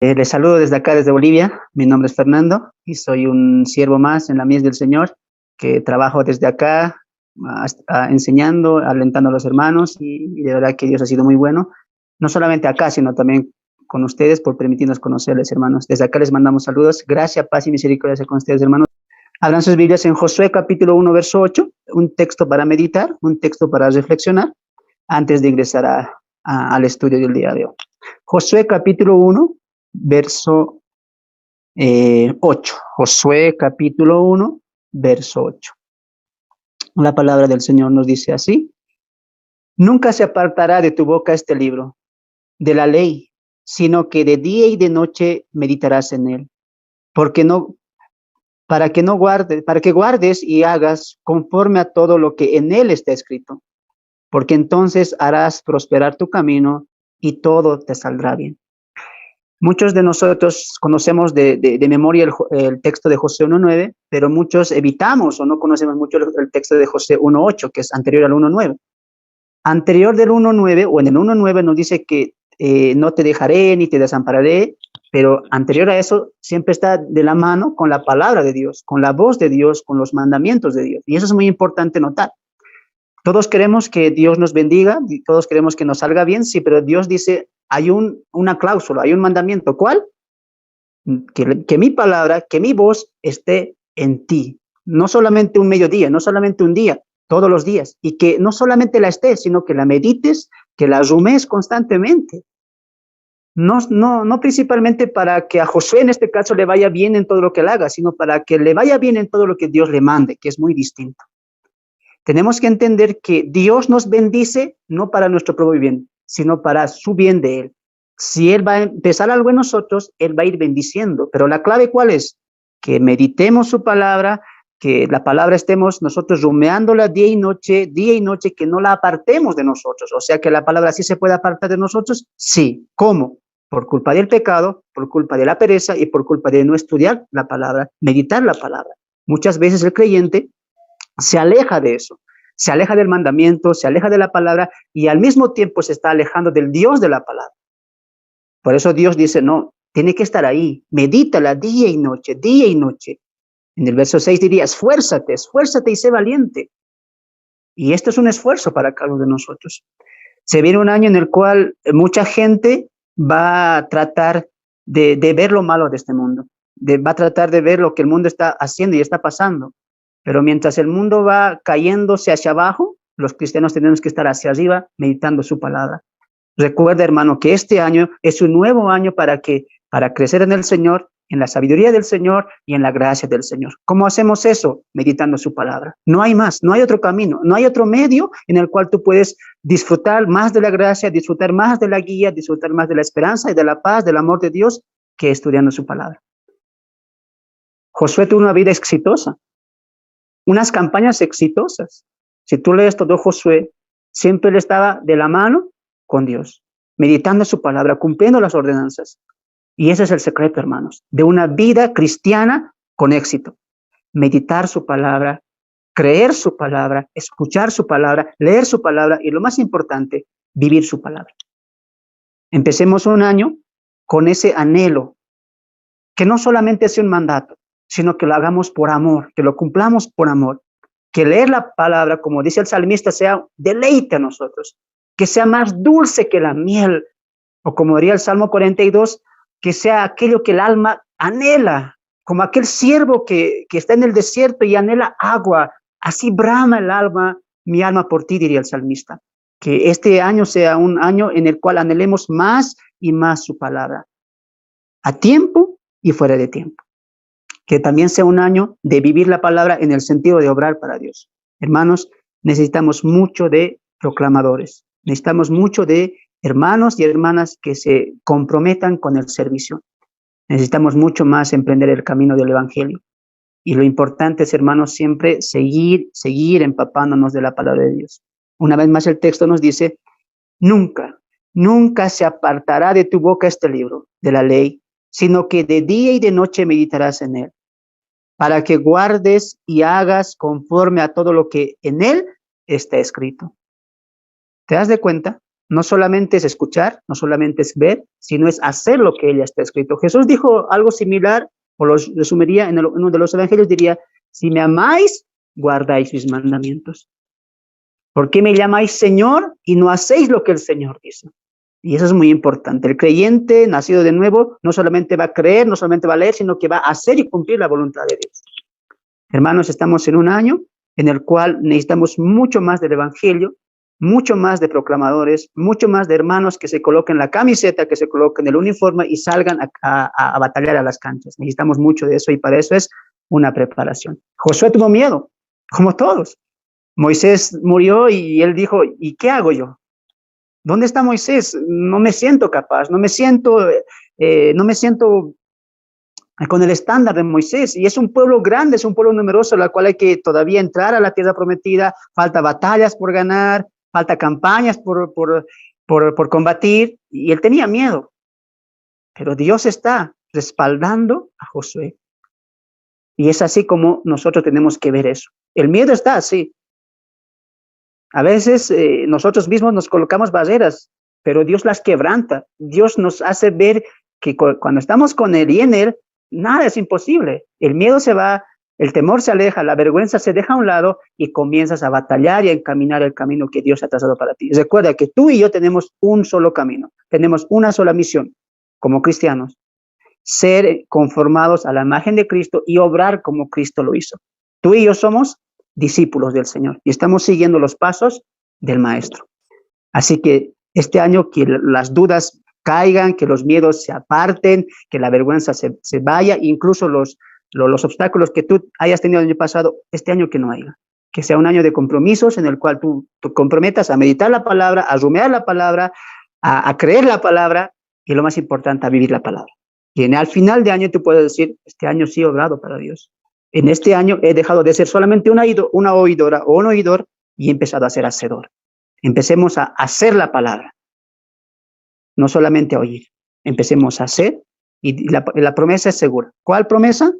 Les saludo desde acá, desde Bolivia. Mi nombre es Fernando y soy un siervo más en la mies del Señor, que trabajo desde acá, enseñando, alentando a los hermanos y de verdad que Dios ha sido muy bueno, no solamente acá, sino también con ustedes por permitirnos conocerles, hermanos. Desde acá les mandamos saludos. Gracia, paz y misericordia sea con ustedes, hermanos. Abran sus Biblias en Josué capítulo 1, verso 8, un texto para meditar, un texto para reflexionar antes de ingresar al estudio del día de hoy. Josué capítulo 1, verso 8. Josué capítulo 1, verso 8. La palabra del Señor nos dice así: nunca se apartará de tu boca este libro de la ley, sino que de día y de noche meditarás en él, porque no, para que guardes y hagas conforme a todo lo que en él está escrito, porque entonces harás prosperar tu camino y todo te saldrá bien. Muchos de nosotros conocemos de memoria el texto de Josué 1.9, pero muchos evitamos o no conocemos mucho el texto de Josué 1.8, que es anterior al 1.9. Anterior del 1.9, o en el 1.9 nos dice que no te dejaré ni te desampararé, pero anterior a eso siempre está de la mano con la palabra de Dios, con la voz de Dios, con los mandamientos de Dios. Y eso es muy importante notar. Todos queremos que Dios nos bendiga, y todos queremos que nos salga bien, sí, pero Dios dice, hay una cláusula, hay un mandamiento. ¿Cuál? Que mi palabra, que mi voz esté en ti. No solamente un mediodía, no solamente un día, todos los días. Y que no solamente la estés, sino que la medites, que la rumes constantemente. No principalmente para que a Josué en este caso le vaya bien en todo lo que él haga, sino para que le vaya bien en todo lo que Dios le mande, que es muy distinto. Tenemos que entender que Dios nos bendice no para nuestro propio bien, sino para su bien de Él. Si Él va a empezar algo en nosotros, Él va a ir bendiciendo. Pero la clave, ¿cuál es? Que meditemos su palabra, que la palabra estemos nosotros rumeándola día y noche, que no la apartemos de nosotros. O sea, que la palabra sí se puede apartar de nosotros. Sí. ¿Cómo? Por culpa del pecado, por culpa de la pereza y por culpa de no estudiar la palabra, meditar la palabra. Muchas veces el creyente se aleja de eso, se aleja del mandamiento, se aleja de la palabra y al mismo tiempo se está alejando del Dios de la palabra. Por eso Dios dice, no, tiene que estar ahí, medítala día y noche, día y noche. En el verso 6 diría, esfuérzate y sé valiente. Y esto es un esfuerzo para cada uno de nosotros. Se viene un año en el cual mucha gente va a tratar de ver lo malo de este mundo, va a tratar de ver lo que el mundo está haciendo y está pasando. Pero mientras el mundo va cayéndose hacia abajo, los cristianos tenemos que estar hacia arriba meditando su palabra. Recuerda, hermano, que este año es un nuevo año para crecer en el Señor, en la sabiduría del Señor y en la gracia del Señor. ¿Cómo hacemos eso? Meditando su palabra. No hay más, no hay otro camino, no hay otro medio en el cual tú puedes disfrutar más de la gracia, disfrutar más de la guía, disfrutar más de la esperanza y de la paz, del amor de Dios, que estudiando su palabra. Josué tuvo una vida exitosa, unas campañas exitosas. Si tú lees todo Josué, siempre él estaba de la mano con Dios, meditando su palabra, cumpliendo las ordenanzas. Y ese es el secreto, hermanos, de una vida cristiana con éxito. Meditar su palabra, creer su palabra, escuchar su palabra, leer su palabra y lo más importante, vivir su palabra. Empecemos un año con ese anhelo, que no solamente sea un mandato, sino que lo hagamos por amor, que lo cumplamos por amor, que leer la palabra, como dice el salmista, sea deleite a nosotros, que sea más dulce que la miel, o como diría el Salmo 42, que sea aquello que el alma anhela, como aquel ciervo que está en el desierto y anhela agua, así brama el alma, mi alma por ti, diría el salmista. Que este año sea un año en el cual anhelemos más y más su palabra, a tiempo y fuera de tiempo. Que también sea un año de vivir la palabra en el sentido de obrar para Dios. Hermanos, necesitamos mucho de proclamadores, necesitamos mucho de hermanos y hermanas que se comprometan con el servicio. Necesitamos mucho más emprender el camino del Evangelio. Y lo importante es, hermanos, siempre seguir empapándonos de la palabra de Dios. Una vez más el texto nos dice, nunca se apartará de tu boca este libro de la ley, sino que de día y de noche meditarás en él, para que guardes y hagas conforme a todo lo que en él está escrito. ¿Te das de cuenta? no solamente es escuchar, no solamente es ver, sino es hacer lo que ya está escrito. Jesús dijo algo similar, o lo resumiría en uno de los evangelios, diría, si me amáis, guardáis mis mandamientos. ¿Por qué me llamáis Señor y no hacéis lo que el Señor dice? Y eso es muy importante. El creyente nacido de nuevo no solamente va a creer, no solamente va a leer, sino que va a hacer y cumplir la voluntad de Dios. Hermanos, estamos en un año en el cual necesitamos mucho más del evangelio, mucho más de proclamadores, mucho más de hermanos que se coloquen la camiseta, que se coloquen el uniforme y salgan a batallar a las canchas. Necesitamos mucho de eso y para eso es una preparación. Josué tuvo miedo, como todos. Moisés murió y él dijo, ¿y qué hago yo? ¿Dónde está Moisés? No me siento capaz, no me siento con el estándar de Moisés. Y es un pueblo grande, es un pueblo numeroso, al cual hay que todavía entrar a la tierra prometida. Falta batallas por ganar, falta campañas por combatir. Y él tenía miedo. Pero Dios está respaldando a Josué. Y es así como nosotros tenemos que ver eso. El miedo está así. A veces nosotros mismos nos colocamos barreras, pero Dios las quebranta. Dios nos hace ver que cuando estamos con Él y en Él, nada es imposible. El miedo se va, el temor se aleja, la vergüenza se deja a un lado y comienzas a batallar y a encaminar el camino que Dios ha trazado para ti. Recuerda que tú y yo tenemos un solo camino, tenemos una sola misión como cristianos, ser conformados a la imagen de Cristo y obrar como Cristo lo hizo. Tú y yo somos discípulos del Señor y estamos siguiendo los pasos del Maestro. Así que este año que las dudas caigan, que los miedos se aparten, que la vergüenza se vaya, incluso los obstáculos que tú hayas tenido el año pasado, este año que no haya. Que sea un año de compromisos en el cual tú te comprometas a meditar la palabra, a rumiar la palabra, a creer la palabra y lo más importante, a vivir la palabra. Y al final de año tú puedes decir, este año sí he obrado para Dios. En este año he dejado de ser solamente una oidora o un oidor y he empezado a ser hacedor. Empecemos a hacer la palabra, no solamente a oír. Empecemos a hacer y la promesa es segura. ¿Cuál promesa?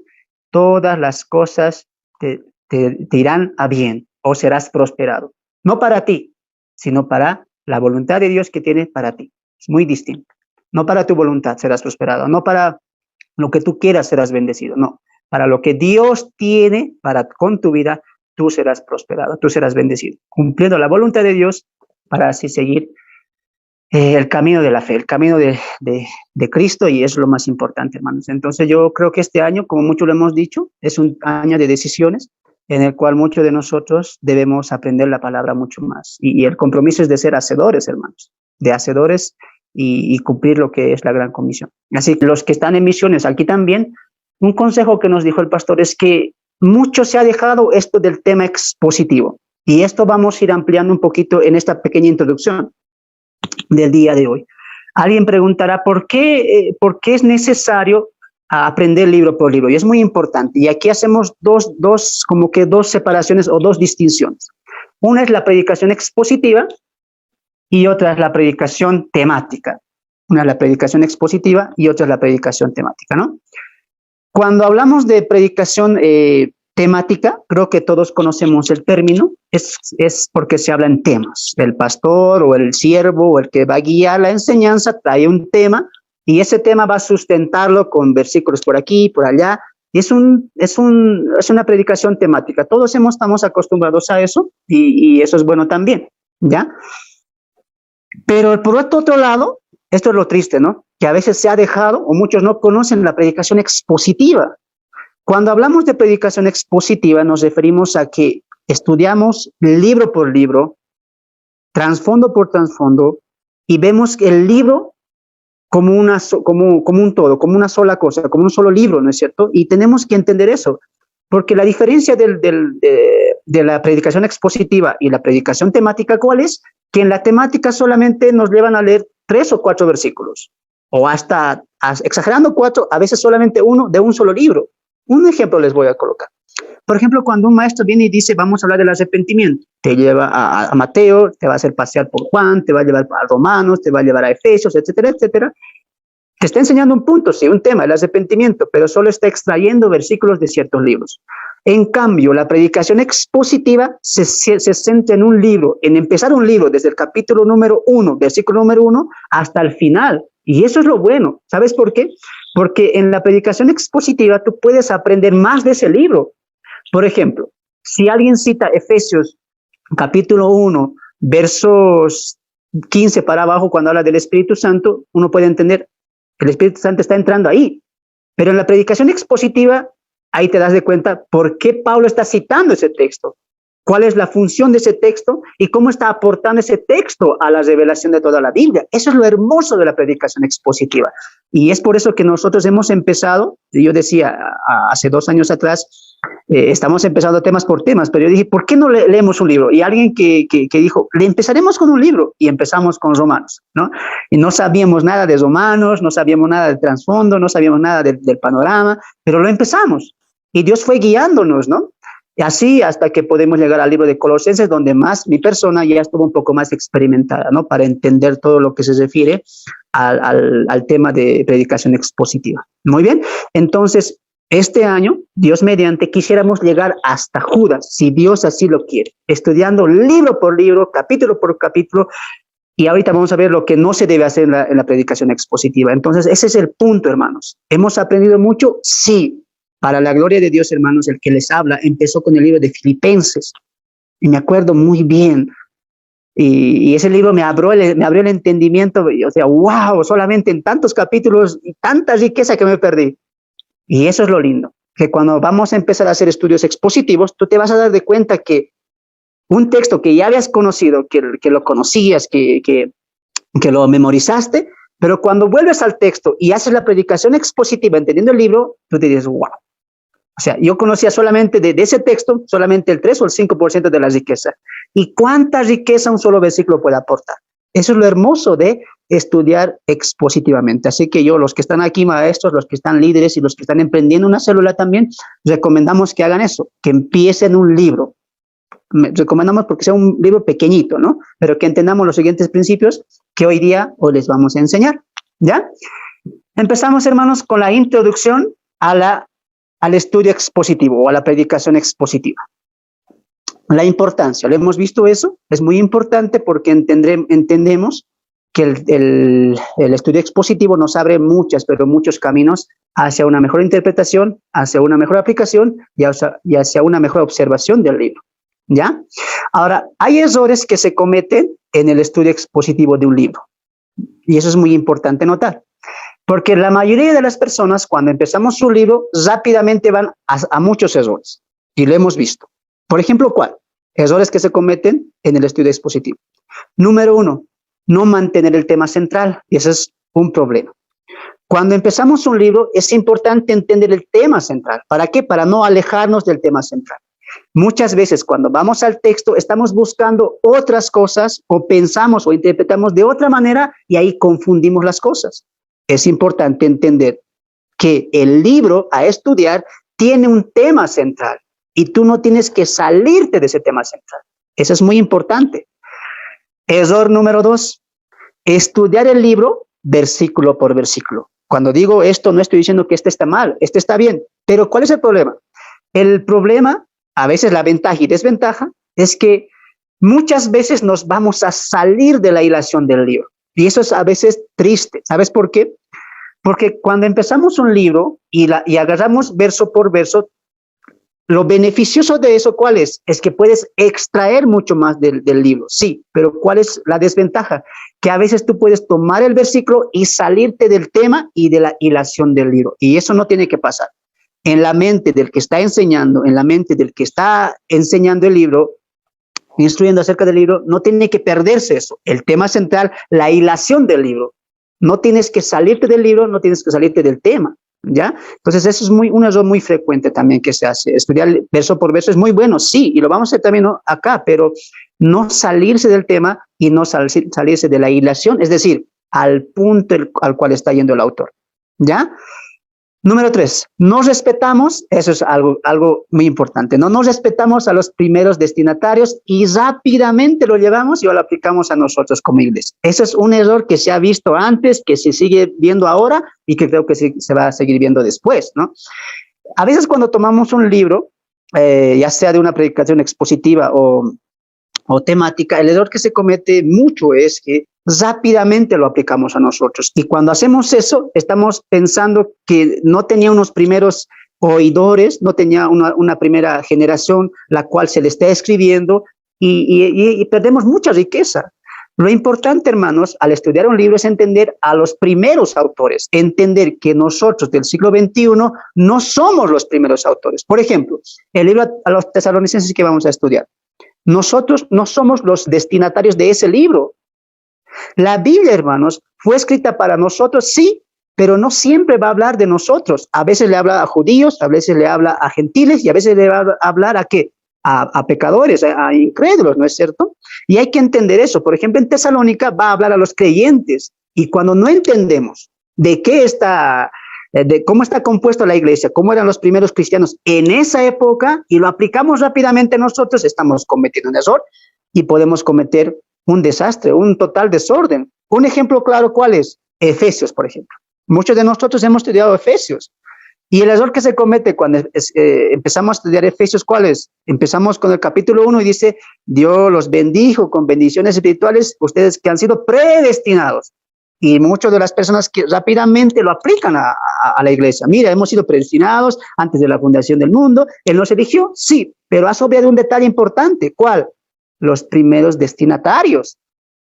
Todas las cosas te irán a bien o serás prosperado. No para ti, sino para la voluntad de Dios que tiene para ti. Es muy distinto. No para tu voluntad serás prosperado, no para lo que tú quieras serás bendecido, no. Para lo que Dios tiene con tu vida, tú serás prosperado, tú serás bendecido, cumpliendo la voluntad de Dios para así seguir el camino de la fe, el camino de Cristo, y es lo más importante, hermanos. Entonces yo creo que este año, como mucho lo hemos dicho, es un año de decisiones en el cual muchos de nosotros debemos aprender la palabra mucho más. Y el compromiso es de ser hacedores, hermanos, de hacedores y cumplir lo que es la gran comisión. Así que los que están en misiones aquí también, un consejo que nos dijo el pastor es que mucho se ha dejado esto del tema expositivo. Y esto vamos a ir ampliando un poquito en esta pequeña introducción del día de hoy. Alguien preguntará, ¿por qué es necesario aprender libro por libro? Y es muy importante. Y aquí hacemos dos separaciones o dos distinciones. Una es la predicación expositiva y otra es la predicación temática. Una es la predicación expositiva y otra es la predicación temática, ¿no? Cuando hablamos de predicación temática, creo que todos conocemos el término, es porque se habla en temas. El pastor o el siervo o el que va a guiar la enseñanza trae un tema y ese tema va a sustentarlo con versículos por aquí, por allá. Y es una predicación temática. Todos estamos acostumbrados a eso y eso es bueno también, ¿ya? Pero por otro lado, esto es lo triste, ¿no? Que a veces se ha dejado, o muchos no conocen la predicación expositiva. Cuando hablamos de predicación expositiva, nos referimos a que estudiamos libro por libro, trasfondo por trasfondo, y vemos el libro como un todo, como una sola cosa, como un solo libro, ¿no es cierto? Y tenemos que entender eso, porque la diferencia de la predicación expositiva y la predicación temática, ¿cuál es? Que en la temática solamente nos llevan a leer 3 o 4 versículos, o hasta, exagerando 4, a veces solamente uno de un solo libro. Un ejemplo les voy a colocar. Por ejemplo, cuando un maestro viene y dice, vamos a hablar del arrepentimiento, te lleva a Mateo, te va a hacer pasear por Juan, te va a llevar a Romanos, te va a llevar a Efesios, etcétera, etcétera. Te está enseñando un punto, sí, un tema, el arrepentimiento, pero solo está extrayendo versículos de ciertos libros. En cambio, la predicación expositiva se centra en un libro, en empezar un libro desde el capítulo número 1, versículo número 1, hasta el final. Y eso es lo bueno. ¿Sabes por qué? Porque en la predicación expositiva tú puedes aprender más de ese libro. Por ejemplo, si alguien cita Efesios capítulo 1, versos 15 para abajo, cuando habla del Espíritu Santo, uno puede entender que el Espíritu Santo está entrando ahí. Pero en la predicación expositiva, ahí te das de cuenta por qué Pablo está citando ese texto, cuál es la función de ese texto y cómo está aportando ese texto a la revelación de toda la Biblia. Eso es lo hermoso de la predicación expositiva. Y es por eso que nosotros hemos empezado, yo decía hace 2 años atrás, estamos empezando temas por temas, pero yo dije, ¿por qué no leemos un libro? Y alguien que dijo, le empezaremos con un libro, y empezamos con Romanos, ¿no? Y no sabíamos nada de Romanos, no sabíamos nada del trasfondo, no sabíamos nada del panorama, pero lo empezamos, y Dios fue guiándonos, ¿no? Y así hasta que podemos llegar al libro de Colosenses, donde más mi persona ya estuvo un poco más experimentada, ¿no? Para entender todo lo que se refiere al tema de predicación expositiva. Muy bien, entonces, este año, Dios mediante, quisiéramos llegar hasta Judas, si Dios así lo quiere, estudiando libro por libro, capítulo por capítulo, y ahorita vamos a ver lo que no se debe hacer en la predicación expositiva. Entonces, ese es el punto, hermanos. ¿Hemos aprendido mucho? Sí. Para la gloria de Dios, hermanos, el que les habla empezó con el libro de Filipenses, y me acuerdo muy bien, y ese libro me abrió el entendimiento, o sea, wow, solamente en tantos capítulos y tanta riqueza que me perdí. Y eso es lo lindo, que cuando vamos a empezar a hacer estudios expositivos, tú te vas a dar de cuenta que un texto que ya habías conocido, que lo conocías, que lo memorizaste, pero cuando vuelves al texto y haces la predicación expositiva entendiendo el libro, tú te dices, wow. O sea, yo conocía solamente de ese texto, solamente el 3 o el 5% de la riqueza. ¿Y cuánta riqueza un solo versículo puede aportar? Eso es lo hermoso de estudiar expositivamente. Así que los que están aquí, maestros, los que están líderes y los que están emprendiendo una célula también, recomendamos que hagan eso, que empiecen un libro. Recomendamos porque sea un libro pequeñito, ¿no? Pero que entendamos los siguientes principios que hoy día os les vamos a enseñar, ¿ya? Empezamos, hermanos, con la introducción al estudio expositivo o a la predicación expositiva. La importancia, ¿lo hemos visto eso? Es muy importante porque entendemos que el estudio expositivo nos abre muchos caminos hacia una mejor interpretación, hacia una mejor aplicación y hacia una mejor observación del libro, ¿ya? Ahora, hay errores que se cometen en el estudio expositivo de un libro, y eso es muy importante notar, porque la mayoría de las personas, cuando empezamos su libro, rápidamente van a muchos errores, y lo hemos visto. Por ejemplo, ¿cuál? Errores que se cometen en el estudio expositivo. Número 1, no mantener el tema central, y ese es un problema. Cuando empezamos un libro, es importante entender el tema central. ¿Para qué? Para no alejarnos del tema central. Muchas veces cuando vamos al texto, estamos buscando otras cosas, o pensamos o interpretamos de otra manera, y ahí confundimos las cosas. Es importante entender que el libro a estudiar tiene un tema central, y tú no tienes que salirte de ese tema central. Eso es muy importante. Error número 2, estudiar el libro versículo por versículo. Cuando digo esto, no estoy diciendo que este está mal, este está bien, pero ¿cuál es el problema? El problema, a veces la ventaja y desventaja, es que muchas veces nos vamos a salir de la hilación del libro, y eso es a veces triste. ¿Sabes por qué? Porque cuando empezamos un libro y agarramos verso por verso, lo beneficioso de eso, ¿cuál es? Es que puedes extraer mucho más del libro, sí, pero ¿cuál es la desventaja? Que a veces tú puedes tomar el versículo y salirte del tema y de la hilación del libro, y eso no tiene que pasar. En la mente del que está enseñando, en la mente del que está enseñando el libro, instruyendo acerca del libro, no tiene que perderse eso, el tema central, la hilación del libro. No tienes que salirte del libro, no tienes que salirte del tema, ¿ya? Entonces, eso es un error muy frecuente también que se hace. Estudiar verso por verso es muy bueno, sí, y lo vamos a hacer también, ¿no?, acá, pero no salirse del tema y no salirse de la hilación, es decir, al punto al cual está yendo el autor, ¿ya? Número 3, no respetamos, eso es algo muy importante, no nos respetamos a los primeros destinatarios y rápidamente lo llevamos y lo aplicamos a nosotros como iglesia. Eso es un error que se ha visto antes, que se sigue viendo ahora y que creo que se va a seguir viendo después, ¿no? A veces cuando tomamos un libro ya sea de una predicación expositiva o temática, el error que se comete mucho es que rápidamente lo aplicamos a nosotros. Y cuando hacemos eso, estamos pensando que no tenía unos primeros oidores, no tenía una primera generación la cual se le está escribiendo y perdemos mucha riqueza. Lo importante, hermanos, al estudiar un libro es entender a los primeros autores, entender que nosotros del siglo XXI no somos los primeros autores. Por ejemplo, el libro a los tesalonicenses que vamos a estudiar. Nosotros no somos los destinatarios de ese libro. La Biblia, hermanos, fue escrita para nosotros, sí, pero no siempre va a hablar de nosotros. A veces le habla a judíos, a veces le habla a gentiles y a veces le va a hablar a ¿qué? A pecadores, a incrédulos, ¿no es cierto? Y hay que entender eso. Por ejemplo, en Tesalónica va a hablar a los creyentes y cuando no entendemos de qué está, de cómo está compuesta la iglesia, cómo eran los primeros cristianos en esa época y lo aplicamos rápidamente nosotros, estamos cometiendo un error y podemos cometer un desastre, un total desorden. Un ejemplo claro, ¿cuál es? Efesios, por ejemplo. Muchos de nosotros hemos estudiado Efesios. Y el error que se comete cuando empezamos a estudiar Efesios, ¿cuál es? Empezamos con el capítulo 1 y dice, Dios los bendijo con bendiciones espirituales, ustedes que han sido predestinados. Y muchas de las personas que rápidamente lo aplican a la iglesia. Mira, hemos sido predestinados antes de la fundación del mundo. ¿Él nos eligió? Sí, pero has obviado un detalle importante. ¿Cuál? Los primeros destinatarios.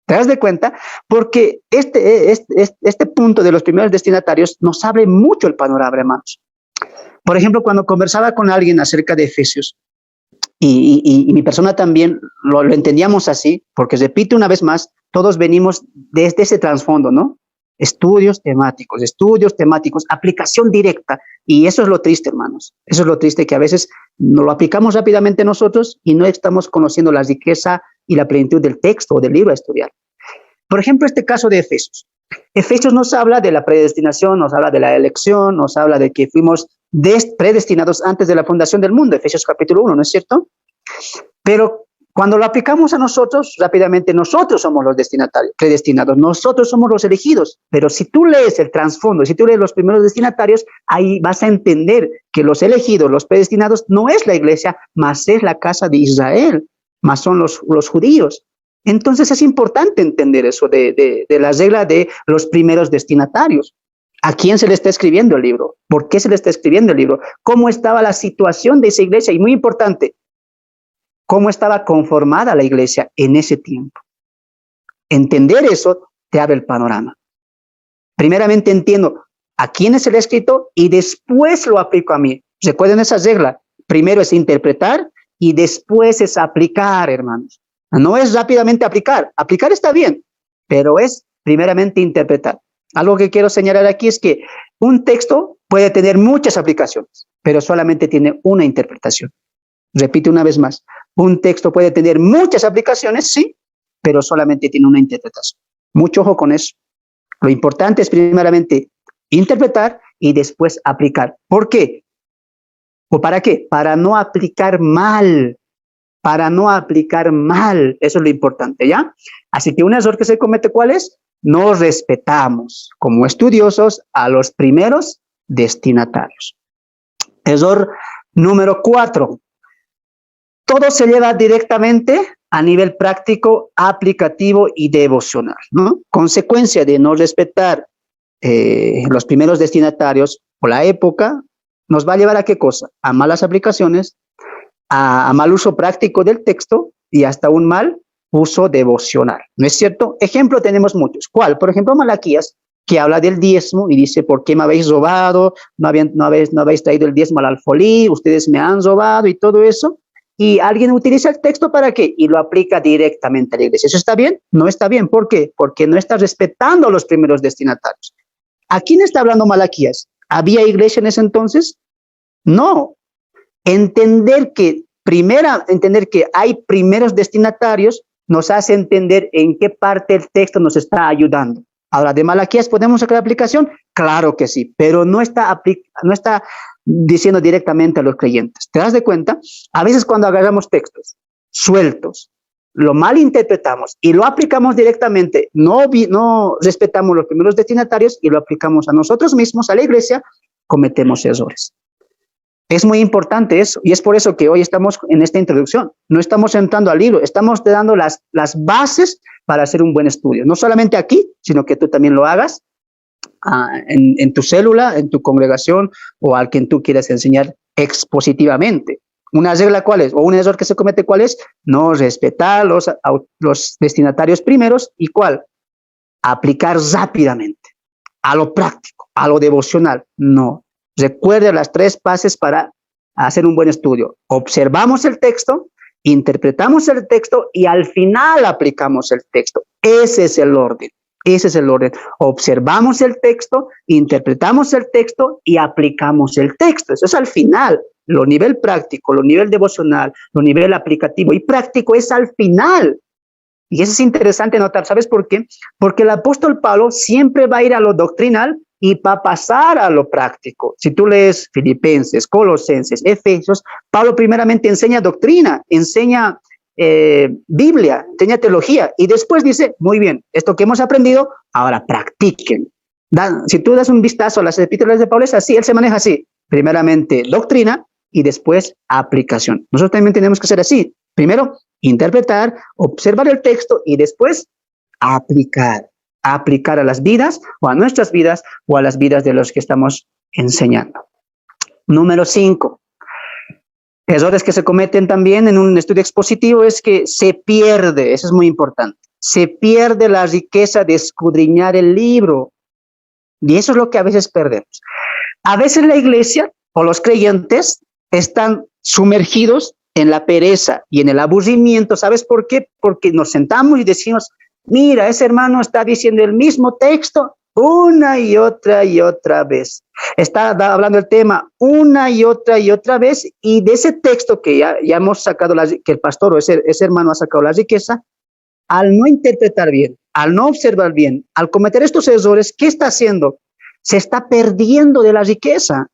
¿Te das de cuenta? Porque este punto de los primeros destinatarios nos abre mucho el panorama, hermanos. Por ejemplo, cuando conversaba con alguien acerca de Efesios, y mi persona también lo entendíamos así, porque repito una vez más, todos venimos desde ese trasfondo, ¿no? Estudios temáticos, aplicación directa, y eso es lo triste, hermanos. Eso es lo triste, que a veces nos lo aplicamos rápidamente nosotros y no estamos conociendo la riqueza y la plenitud del texto o del libro a estudiar. Por ejemplo, este caso de Efesios. Efesios nos habla de la predestinación, nos habla de la elección, nos habla de que fuimos predestinados antes de la fundación del mundo, Efesios capítulo 1, ¿no es cierto? Pero cuando lo aplicamos a nosotros, rápidamente nosotros somos los predestinados, nosotros somos los elegidos. Pero si tú lees el trasfondo, si tú lees los primeros destinatarios, ahí vas a entender que los elegidos, los predestinados, no es la iglesia, más es la casa de Israel, más son los judíos. Entonces es importante entender eso de la regla de los primeros destinatarios. ¿A quién se le está escribiendo el libro? ¿Por qué se le está escribiendo el libro? ¿Cómo estaba la situación de esa iglesia? Y muy importante, ¿cómo estaba conformada la iglesia en ese tiempo? Entender eso te abre el panorama. Primeramente entiendo a quién es el escrito y después lo aplico a mí. Recuerden esa regla. Primero es interpretar y después es aplicar, hermanos. No es rápidamente aplicar. Aplicar está bien, pero es primeramente interpretar. Algo que quiero señalar aquí es que un texto puede tener muchas aplicaciones, pero solamente tiene una interpretación. Repito una vez más, un texto puede tener muchas aplicaciones, sí, pero solamente tiene una interpretación. Mucho ojo con eso. Lo importante es primeramente interpretar y después aplicar. ¿Por qué? ¿O para qué? Para no aplicar mal. Para no aplicar mal. Eso es lo importante, ¿ya? Así que un error que se comete, ¿cuál es? No respetamos como estudiosos a los primeros destinatarios. Error número 4. Todo se lleva directamente a nivel práctico, aplicativo y devocional, ¿no? Consecuencia de no respetar los primeros destinatarios o la época, nos va a llevar a ¿qué cosa? A malas aplicaciones, a mal uso práctico del texto y hasta un mal uso devocional, ¿no es cierto? Ejemplo tenemos muchos. ¿Cuál? Por ejemplo, Malaquías, que habla del diezmo y dice, ¿por qué me habéis robado? No habéis traído el diezmo al alfolí, ustedes me han robado y todo eso. Y alguien utiliza el texto ¿para qué? Y lo aplica directamente a la iglesia. ¿Eso está bien? No está bien. ¿Por qué? Porque no está respetando a los primeros destinatarios. ¿A quién está hablando Malaquías? ¿Había iglesia en ese entonces? No. Entender que hay primeros destinatarios nos hace entender en qué parte el texto nos está ayudando. Ahora, ¿de Malaquías podemos sacar aplicación? Claro que sí, pero no está diciendo directamente a los creyentes. ¿Te das de cuenta? A veces cuando agarramos textos sueltos, lo malinterpretamos y lo aplicamos directamente, no respetamos los primeros destinatarios y lo aplicamos a nosotros mismos, a la iglesia, cometemos errores. Es muy importante eso, y es por eso que hoy estamos en esta introducción. No estamos entrando al libro, estamos te dando las bases para hacer un buen estudio. No solamente aquí, sino que tú también lo hagas en tu célula, en tu congregación o a quien tú quieras enseñar expositivamente. Una regla, ¿cuál es? O un error que se comete, ¿cuál es? No respetar los destinatarios primeros. ¿Y cuál? Aplicar rápidamente, a lo práctico, a lo devocional. No. Recuerde las 3 fases para hacer un buen estudio. Observamos el texto, interpretamos el texto y al final aplicamos el texto. Ese es el orden. Ese es el orden. Observamos el texto, interpretamos el texto y aplicamos el texto. Eso es al final. Lo nivel práctico, lo nivel devocional, lo nivel aplicativo y práctico es al final. Y eso es interesante notar. ¿Sabes por qué? Porque el apóstol Pablo siempre va a ir a lo doctrinal y va a pasar a lo práctico. Si tú lees Filipenses, Colosenses, Efesios, Pablo primeramente enseña doctrina, enseña Biblia, enseña teología, y después dice, muy bien, esto que hemos aprendido, ahora practiquen. Si tú das un vistazo a las epístolas de Pablo, es así, él se maneja así, primeramente doctrina y después aplicación. Nosotros también tenemos que ser así, primero interpretar, observar el texto y después aplicar a las vidas o a nuestras vidas o a las vidas de los que estamos enseñando. Número 5. Errores que se cometen también en un estudio expositivo es que se pierde, eso es muy importante, se pierde la riqueza de escudriñar el libro. Y eso es lo que a veces perdemos. A veces la iglesia o los creyentes están sumergidos en la pereza y en el aburrimiento. ¿Sabes por qué? Porque nos sentamos y decimos, mira, ese hermano está diciendo el mismo texto una y otra vez. Está hablando el tema una y otra vez, y de ese texto que ya hemos sacado, que el pastor o ese hermano ha sacado la riqueza, al no interpretar bien, al no observar bien, al cometer estos errores, ¿qué está haciendo? Se está perdiendo de la riqueza.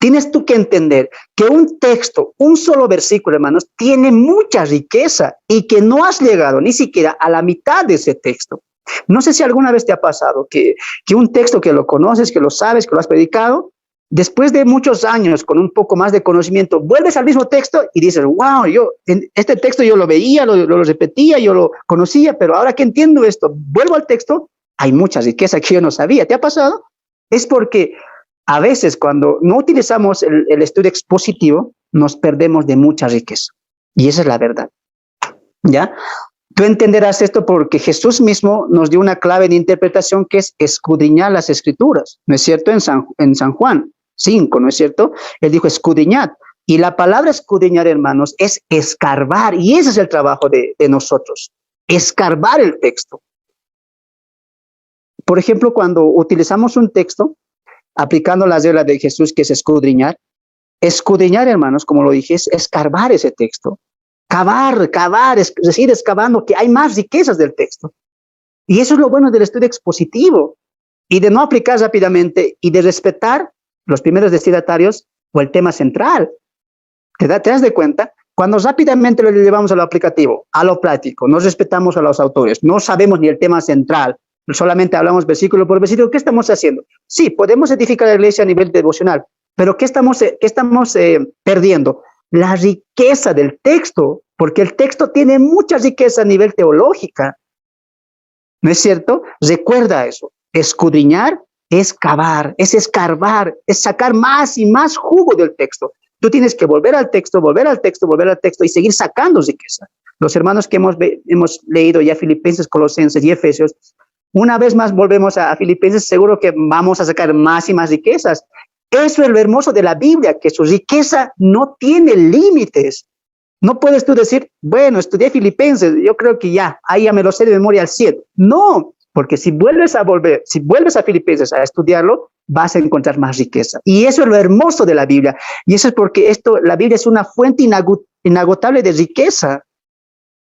Tienes tú que entender que un texto, un solo versículo, hermanos, tiene mucha riqueza y que no has llegado ni siquiera a la mitad de ese texto. No sé si alguna vez te ha pasado que un texto que lo conoces, que lo sabes, que lo has predicado, después de muchos años, con un poco más de conocimiento, vuelves al mismo texto y dices, wow, este texto yo lo veía, lo repetía, yo lo conocía, pero ahora que entiendo esto, vuelvo al texto, hay mucha riqueza que yo no sabía. ¿Te ha pasado? Es porque a veces cuando no utilizamos el estudio expositivo, nos perdemos de mucha riqueza. Y esa es la verdad. ¿Ya? Tú entenderás esto porque Jesús mismo nos dio una clave de interpretación que es escudriñar las escrituras, ¿no es cierto? En San Juan 5, ¿no es cierto? Él dijo escudriñad. Y la palabra escudriñar, hermanos, es escarbar. Y ese es el trabajo de nosotros, escarbar el texto. Por ejemplo, cuando utilizamos un texto, aplicando la regla de Jesús, que es escudriñar, hermanos, como lo dije, es escarbar ese texto. Cavar, es decir, excavando, que hay más riquezas del texto. Y eso es lo bueno del estudio expositivo, y de no aplicar rápidamente, y de respetar los primeros destinatarios o el tema central. ¿Te das de cuenta? Cuando rápidamente lo llevamos a lo aplicativo, a lo práctico, no respetamos a los autores, no sabemos ni el tema central, solamente hablamos versículo por versículo, ¿qué estamos haciendo? Sí, podemos edificar la iglesia a nivel devocional, pero ¿qué estamos perdiendo? La riqueza del texto, porque el texto tiene mucha riqueza a nivel teológica. ¿No es cierto? Recuerda eso. Escudriñar es cavar, es escarbar, es sacar más y más jugo del texto. Tú tienes que volver al texto y seguir sacando riqueza. Los hermanos que hemos leído ya Filipenses, Colosenses y Efesios, una vez más volvemos a Filipenses, seguro que vamos a sacar más y más riquezas. Eso es lo hermoso de la Biblia, que su riqueza no tiene límites. No puedes tú decir, bueno, estudié Filipenses, yo creo que ahí ya me lo sé de memoria al 100. No, porque si vuelves a Filipenses a estudiarlo, vas a encontrar más riqueza. Y eso es lo hermoso de la Biblia. Y eso es porque la Biblia es una fuente inagotable de riqueza.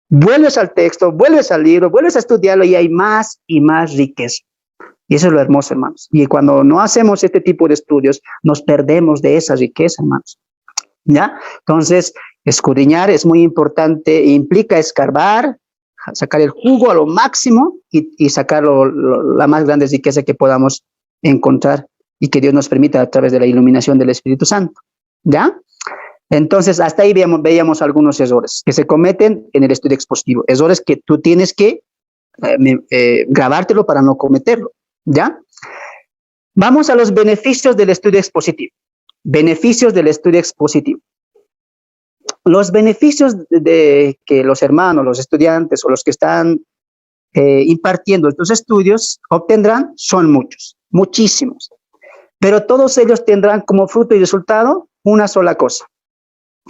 Vuelves al texto, vuelves al libro, vuelves a estudiarlo y hay más y más riqueza. Y eso es lo hermoso, hermanos. Y cuando no hacemos este tipo de estudios, nos perdemos de esa riqueza, hermanos. ¿Ya? Entonces, escudriñar es muy importante, implica escarbar, sacar el jugo a lo máximo y sacar la más grande riqueza que podamos encontrar y que Dios nos permita a través de la iluminación del Espíritu Santo. ¿ya? Entonces, hasta ahí veíamos algunos errores que se cometen en el estudio expositivo, errores que tú tienes que grabártelo para no cometerlo, ¿ya? Vamos a los beneficios del estudio expositivo. Beneficios del estudio expositivo. Los beneficios de que los hermanos, los estudiantes o los que están impartiendo estos estudios obtendrán son muchos, muchísimos. Pero todos ellos tendrán como fruto y resultado una sola cosa,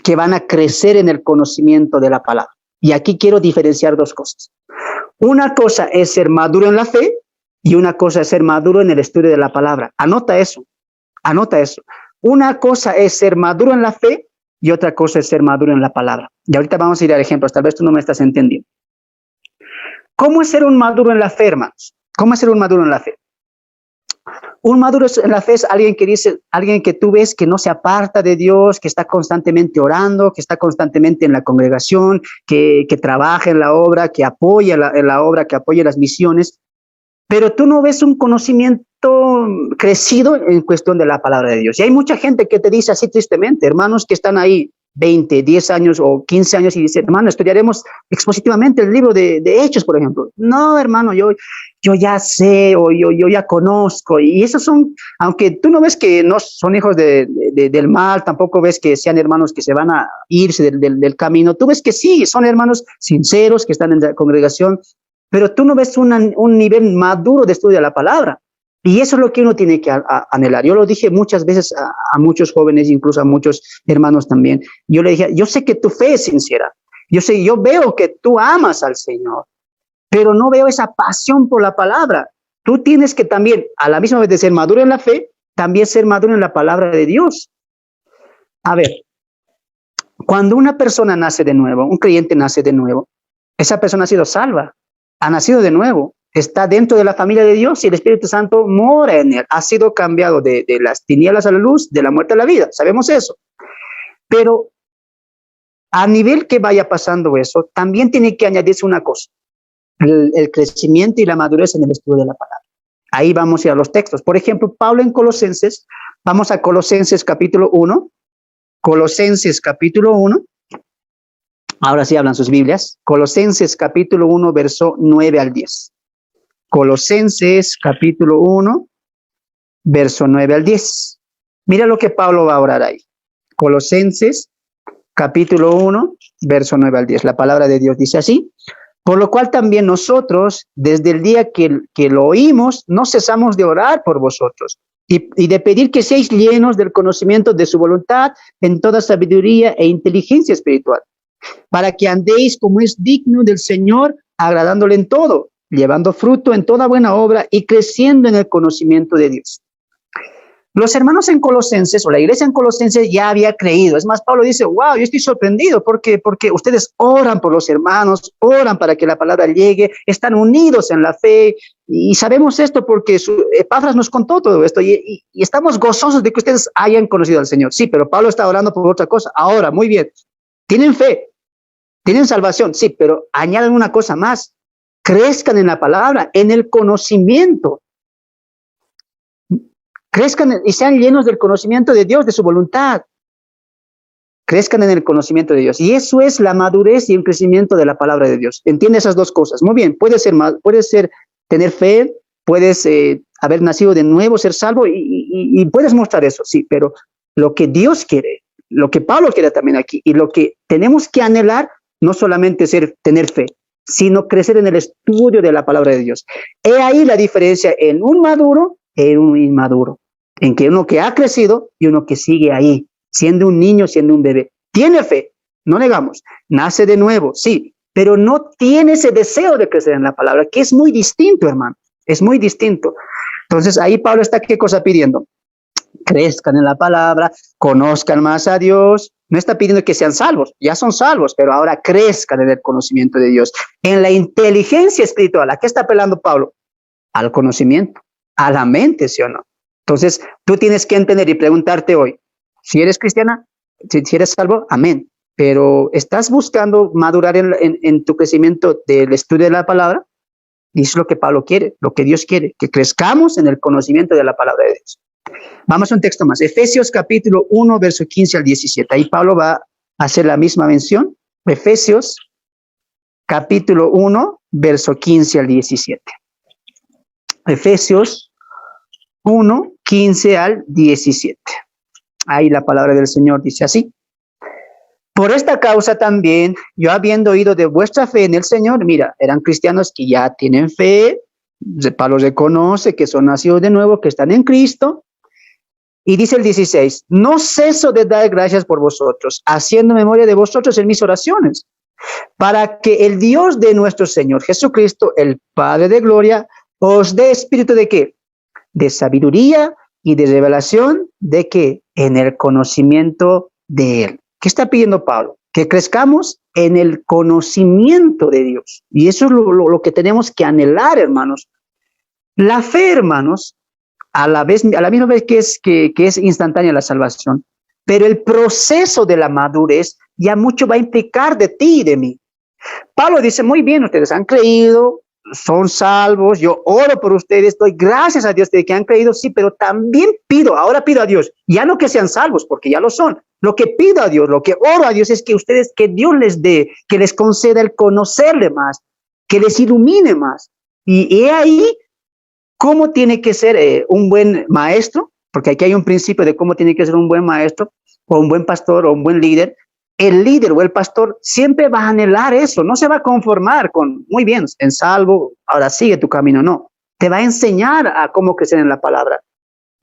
que van a crecer en el conocimiento de la palabra. Y aquí quiero diferenciar dos cosas. Una cosa es ser maduro en la fe y una cosa es ser maduro en el estudio de la palabra. Anota eso, anota eso. Una cosa es ser maduro en la fe y otra cosa es ser maduro en la palabra. Y ahorita vamos a ir a ejemplos, tal vez tú no me estás entendiendo. ¿Cómo es ser un maduro en la fe, hermanos? ¿Cómo es ser un maduro en la fe? Un maduro en la fe es alguien que tú ves que no se aparta de Dios, que está constantemente orando, que está constantemente en la congregación, que trabaja en la obra, que apoya en la obra, que apoya las misiones, pero tú no ves un conocimiento crecido en cuestión de la palabra de Dios. Y hay mucha gente que te dice así tristemente, hermanos que están ahí 20, 10 años o 15 años y dicen, hermano, estudiaremos expositivamente el libro de Hechos, por ejemplo. No, hermano, yo ya sé o yo ya conozco. Y esos son, aunque tú no ves que no son hijos del mal, tampoco ves que sean hermanos que se van a irse del camino, tú ves que sí, son hermanos sinceros que están en la congregación, pero tú no ves un nivel maduro de estudio de la palabra. Y eso es lo que uno tiene que anhelar. Yo lo dije muchas veces a muchos jóvenes, incluso a muchos hermanos también. Yo le dije, yo sé que tu fe es sincera. Yo veo que tú amas al Señor, pero no veo esa pasión por la palabra. Tú tienes que también, a la misma vez de ser maduro en la fe, también ser maduro en la palabra de Dios. A ver, cuando una persona nace de nuevo, un creyente nace de nuevo, esa persona ha sido salva, ha nacido de nuevo, está dentro de la familia de Dios y el Espíritu Santo mora en él. Ha sido cambiado de las tinieblas a la luz, de la muerte a la vida. Sabemos eso. Pero a nivel que vaya pasando eso, también tiene que añadirse una cosa. El crecimiento y la madurez en el estudio de la palabra. Ahí vamos a ir a los textos. Por ejemplo, Pablo en Colosenses, vamos a Colosenses capítulo 1. Colosenses capítulo 1. Ahora sí hablan sus Biblias. Colosenses capítulo 1, verso 9 al 10. Colosenses capítulo 1, verso 9 al 10. Mira lo que Pablo va a orar ahí. Colosenses capítulo 1, verso 9 al 10. La palabra de Dios dice así: por lo cual también nosotros, desde el día que lo oímos, no cesamos de orar por vosotros y de pedir que seáis llenos del conocimiento de su voluntad en toda sabiduría e inteligencia espiritual, para que andéis como es digno del Señor, agradándole en todo, llevando fruto en toda buena obra y creciendo en el conocimiento de Dios. Los hermanos en Colosenses, o la iglesia en Colosenses, ya había creído. Es más, Pablo dice, wow, yo estoy sorprendido porque ustedes oran por los hermanos, oran para que la palabra llegue, están unidos en la fe, y sabemos esto porque Epafras nos contó todo esto, y estamos gozosos de que ustedes hayan conocido al Señor. Sí, pero Pablo está orando por otra cosa. Ahora, muy bien, tienen fe, tienen salvación, sí, pero añaden una cosa más: crezcan en la palabra, en el conocimiento. Crezcan y sean llenos del conocimiento de Dios, de su voluntad. Crezcan en el conocimiento de Dios. Y eso es la madurez y el crecimiento de la palabra de Dios. Entiende esas dos cosas. Muy bien, puede ser tener fe, puedes haber nacido de nuevo, ser salvo, y puedes mostrar eso, sí, pero lo que Dios quiere, lo que Pablo quiere también aquí, y lo que tenemos que anhelar, no solamente es tener fe, sino crecer en el estudio de la palabra de Dios. He ahí la diferencia en un maduro y en un inmaduro, en que uno que ha crecido y uno que sigue ahí, siendo un niño, siendo un bebé. Tiene fe, no negamos, nace de nuevo, sí, pero no tiene ese deseo de crecer en la palabra, que es muy distinto, hermano, es muy distinto. Entonces ahí Pablo está, ¿qué cosa pidiendo? Crezcan en la palabra, conozcan más a Dios. No está pidiendo que sean salvos, ya son salvos, pero ahora crezcan en el conocimiento de Dios, en la inteligencia espiritual. ¿A qué está apelando Pablo? Al conocimiento, a la mente, ¿sí o no? Entonces, tú tienes que entender y preguntarte hoy, si eres cristiana, si eres salvo, amén, pero ¿estás buscando madurar en tu crecimiento del estudio de la palabra? Y eso es lo que Pablo quiere, lo que Dios quiere, que crezcamos en el conocimiento de la palabra de Dios. Vamos a un texto más. Efesios capítulo 1, verso 15 al 17. Ahí Pablo va a hacer la misma mención. Efesios capítulo 1, verso 15 al 17. Efesios 1, 15 al 17. Ahí la palabra del Señor dice así. Por esta causa también, yo habiendo oído de vuestra fe en el Señor, mira, eran cristianos que ya tienen fe, Pablo reconoce que son nacidos de nuevo, que están en Cristo, y dice el 16, no ceso de dar gracias por vosotros, haciendo memoria de vosotros en mis oraciones, para que el Dios de nuestro Señor Jesucristo, el Padre de gloria, os dé espíritu de ¿qué? De sabiduría y de revelación, ¿de qué? En el conocimiento de Él. ¿Qué está pidiendo Pablo? Que crezcamos en el conocimiento de Dios. Y eso es lo que tenemos que anhelar, hermanos. La fe, hermanos, a la misma vez que es instantánea la salvación, pero el proceso de la madurez ya mucho va a implicar de ti y de mí. Pablo dice, muy bien, ustedes han creído, son salvos, yo oro por ustedes, doy gracias a Dios de que han creído, sí, pero también ahora pido a Dios, ya no que sean salvos, porque ya lo son, lo que pido a Dios, lo que oro a Dios es que ustedes, que Dios les dé, que les conceda el conocerle más, que les ilumine más. Y he ahí cómo tiene que ser un buen maestro, porque aquí hay un principio de cómo tiene que ser un buen maestro, o un buen pastor, o un buen líder. El líder o el pastor siempre va a anhelar eso, no se va a conformar con, muy bien, en salvo, ahora sigue tu camino, no. Te va a enseñar a cómo crecer en la palabra.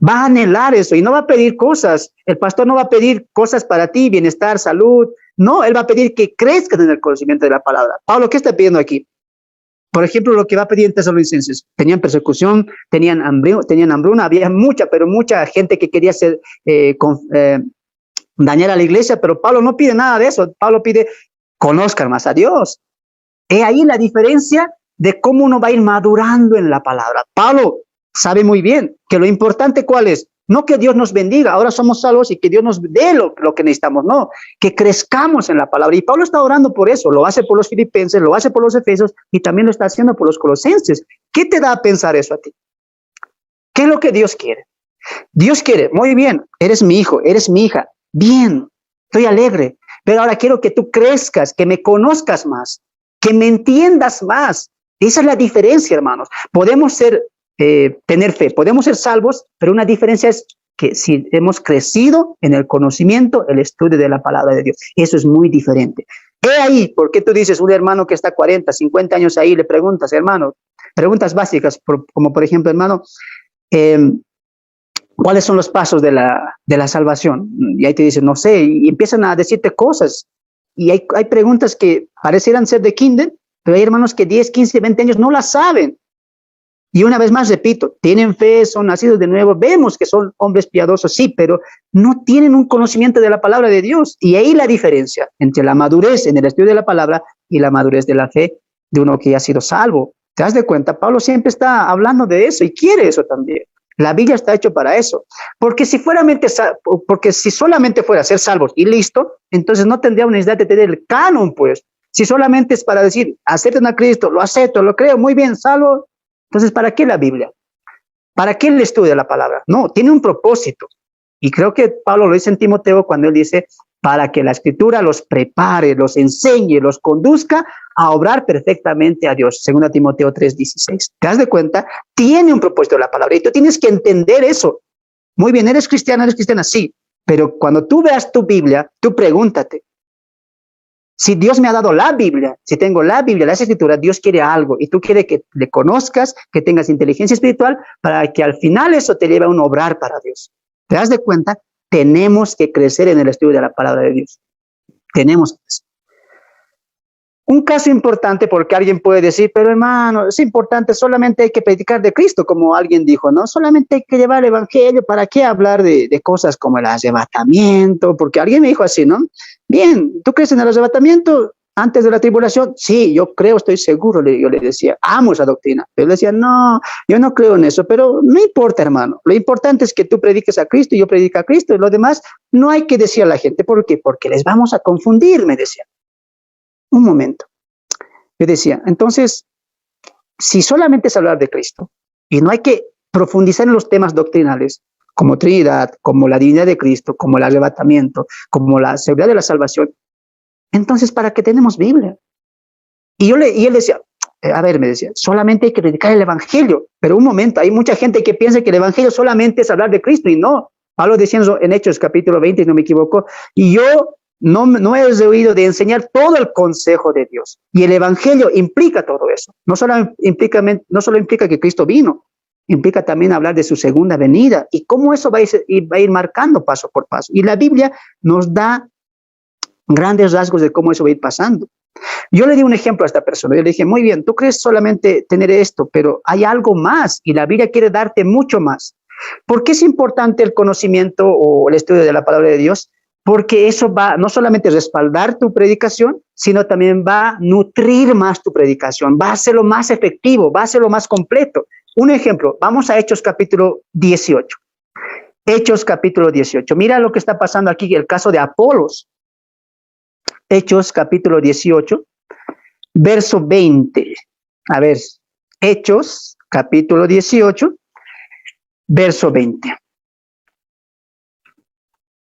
Va a anhelar eso y no va a pedir cosas. El pastor no va a pedir cosas para ti, bienestar, salud. No, él va a pedir que crezcas en el conocimiento de la palabra. Pablo, ¿qué está pidiendo aquí? Por ejemplo, lo que va a pedir en Tesalonicenses. Tenían persecución, tenían hambruna, había mucha gente que quería dañar a la iglesia, pero Pablo no pide nada de eso. Pablo pide, conozcan más a Dios. He ahí la diferencia de cómo uno va a ir madurando en la palabra. Pablo sabe muy bien que lo importante ¿cuál es? No que Dios nos bendiga, ahora somos salvos y que Dios nos dé lo que necesitamos, no, que crezcamos en la palabra. Y Pablo está orando por eso, lo hace por los filipenses, lo hace por los efesios y también lo está haciendo por los colosenses. ¿Qué te da a pensar eso a ti? ¿Qué es lo que Dios quiere? Dios quiere, muy bien, eres mi hijo, eres mi hija, bien, estoy alegre, pero ahora quiero que tú crezcas, que me conozcas más, que me entiendas más. Esa es la diferencia, hermanos. Podemos tener fe, podemos ser salvos, pero una diferencia es que si hemos crecido en el conocimiento, el estudio de la palabra de Dios. Eso es muy diferente. He ahí, ¿por qué tú dices un hermano que está 40, 50 años ahí, le preguntas, hermano, preguntas básicas, como por ejemplo, hermano, ¿cuáles son los pasos de la salvación? Y ahí te dicen, no sé, y empiezan a decirte cosas. Y hay preguntas que parecieran ser de kinder, pero hay hermanos que 10, 15, 20 años no las saben. Y una vez más, repito, tienen fe, son nacidos de nuevo, vemos que son hombres piadosos, sí, pero no tienen un conocimiento de la palabra de Dios. Y ahí la diferencia entre la madurez en el estudio de la palabra y la madurez de la fe de uno que ya ha sido salvo. ¿Te das de cuenta? Pablo siempre está hablando de eso y quiere eso también. La Biblia está hecho para eso. Porque si solamente fuera a ser salvos y listo, entonces no tendría una necesidad de tener el canon, pues. Si solamente es para decir, acepten a Cristo, lo acepto, lo creo, muy bien, salvo. Entonces, ¿para qué la Biblia? ¿Para qué el estudio de la palabra? No, tiene un propósito. Y creo que Pablo lo dice en Timoteo cuando él dice, para que la Escritura los prepare, los enseñe, los conduzca a obrar perfectamente a Dios. 2 Timoteo 3:16. ¿Te das de cuenta? Tiene un propósito la palabra y tú tienes que entender eso. Muy bien, eres cristiana, sí. Pero cuando tú veas tu Biblia, tú pregúntate, si Dios me ha dado la Biblia, si tengo la Biblia, las Escrituras, Dios quiere algo y tú quieres que le conozcas, que tengas inteligencia espiritual para que al final eso te lleve a un obrar para Dios. ¿Te das de cuenta? Tenemos que crecer en el estudio de la palabra de Dios. Tenemos que crecer. Un caso importante porque alguien puede decir, pero hermano, es importante, solamente hay que predicar de Cristo, como alguien dijo, ¿no? Solamente hay que llevar el evangelio, ¿para qué hablar de cosas como el arrebatamiento? Porque alguien me dijo así, ¿no? Bien, ¿tú crees en el arrebatamiento antes de la tribulación? Sí, yo creo, estoy seguro, yo le decía, amo esa doctrina. Pero él decía, no, yo no creo en eso, pero no importa, hermano. Lo importante es que tú prediques a Cristo y yo predique a Cristo y lo demás no hay que decir a la gente. ¿Por qué? Porque les vamos a confundir, me decía. Un momento. Yo decía, entonces, si solamente es hablar de Cristo y no hay que profundizar en los temas doctrinales, como Trinidad, como la divinidad de Cristo, como el arrebatamiento, como la seguridad de la salvación, entonces, ¿para qué tenemos Biblia? Y él decía, a ver, me decía, solamente hay que predicar el Evangelio. Pero un momento, hay mucha gente que piensa que el Evangelio solamente es hablar de Cristo, y no. Pablo diciendo en Hechos capítulo 20, si no me equivoco, y yo no he oído de enseñar todo el consejo de Dios. Y el Evangelio implica todo eso. No solo implica que Cristo vino, implica también hablar de su segunda venida y cómo eso va a ir marcando paso por paso. Y la Biblia nos da grandes rasgos de cómo eso va a ir pasando. Yo le di un ejemplo a esta persona. Yo le dije, muy bien, tú crees solamente tener esto, pero hay algo más y la Biblia quiere darte mucho más. ¿Por qué es importante el conocimiento o el estudio de la palabra de Dios? Porque eso va no solamente a respaldar tu predicación, sino también va a nutrir más tu predicación, va a hacerlo más efectivo, va a hacerlo más completo. Un ejemplo, vamos a Hechos capítulo 18. Hechos capítulo 18. Mira lo que está pasando aquí, el caso de Apolos. Hechos capítulo 18, verso 20. A ver, Hechos capítulo 18, verso 20.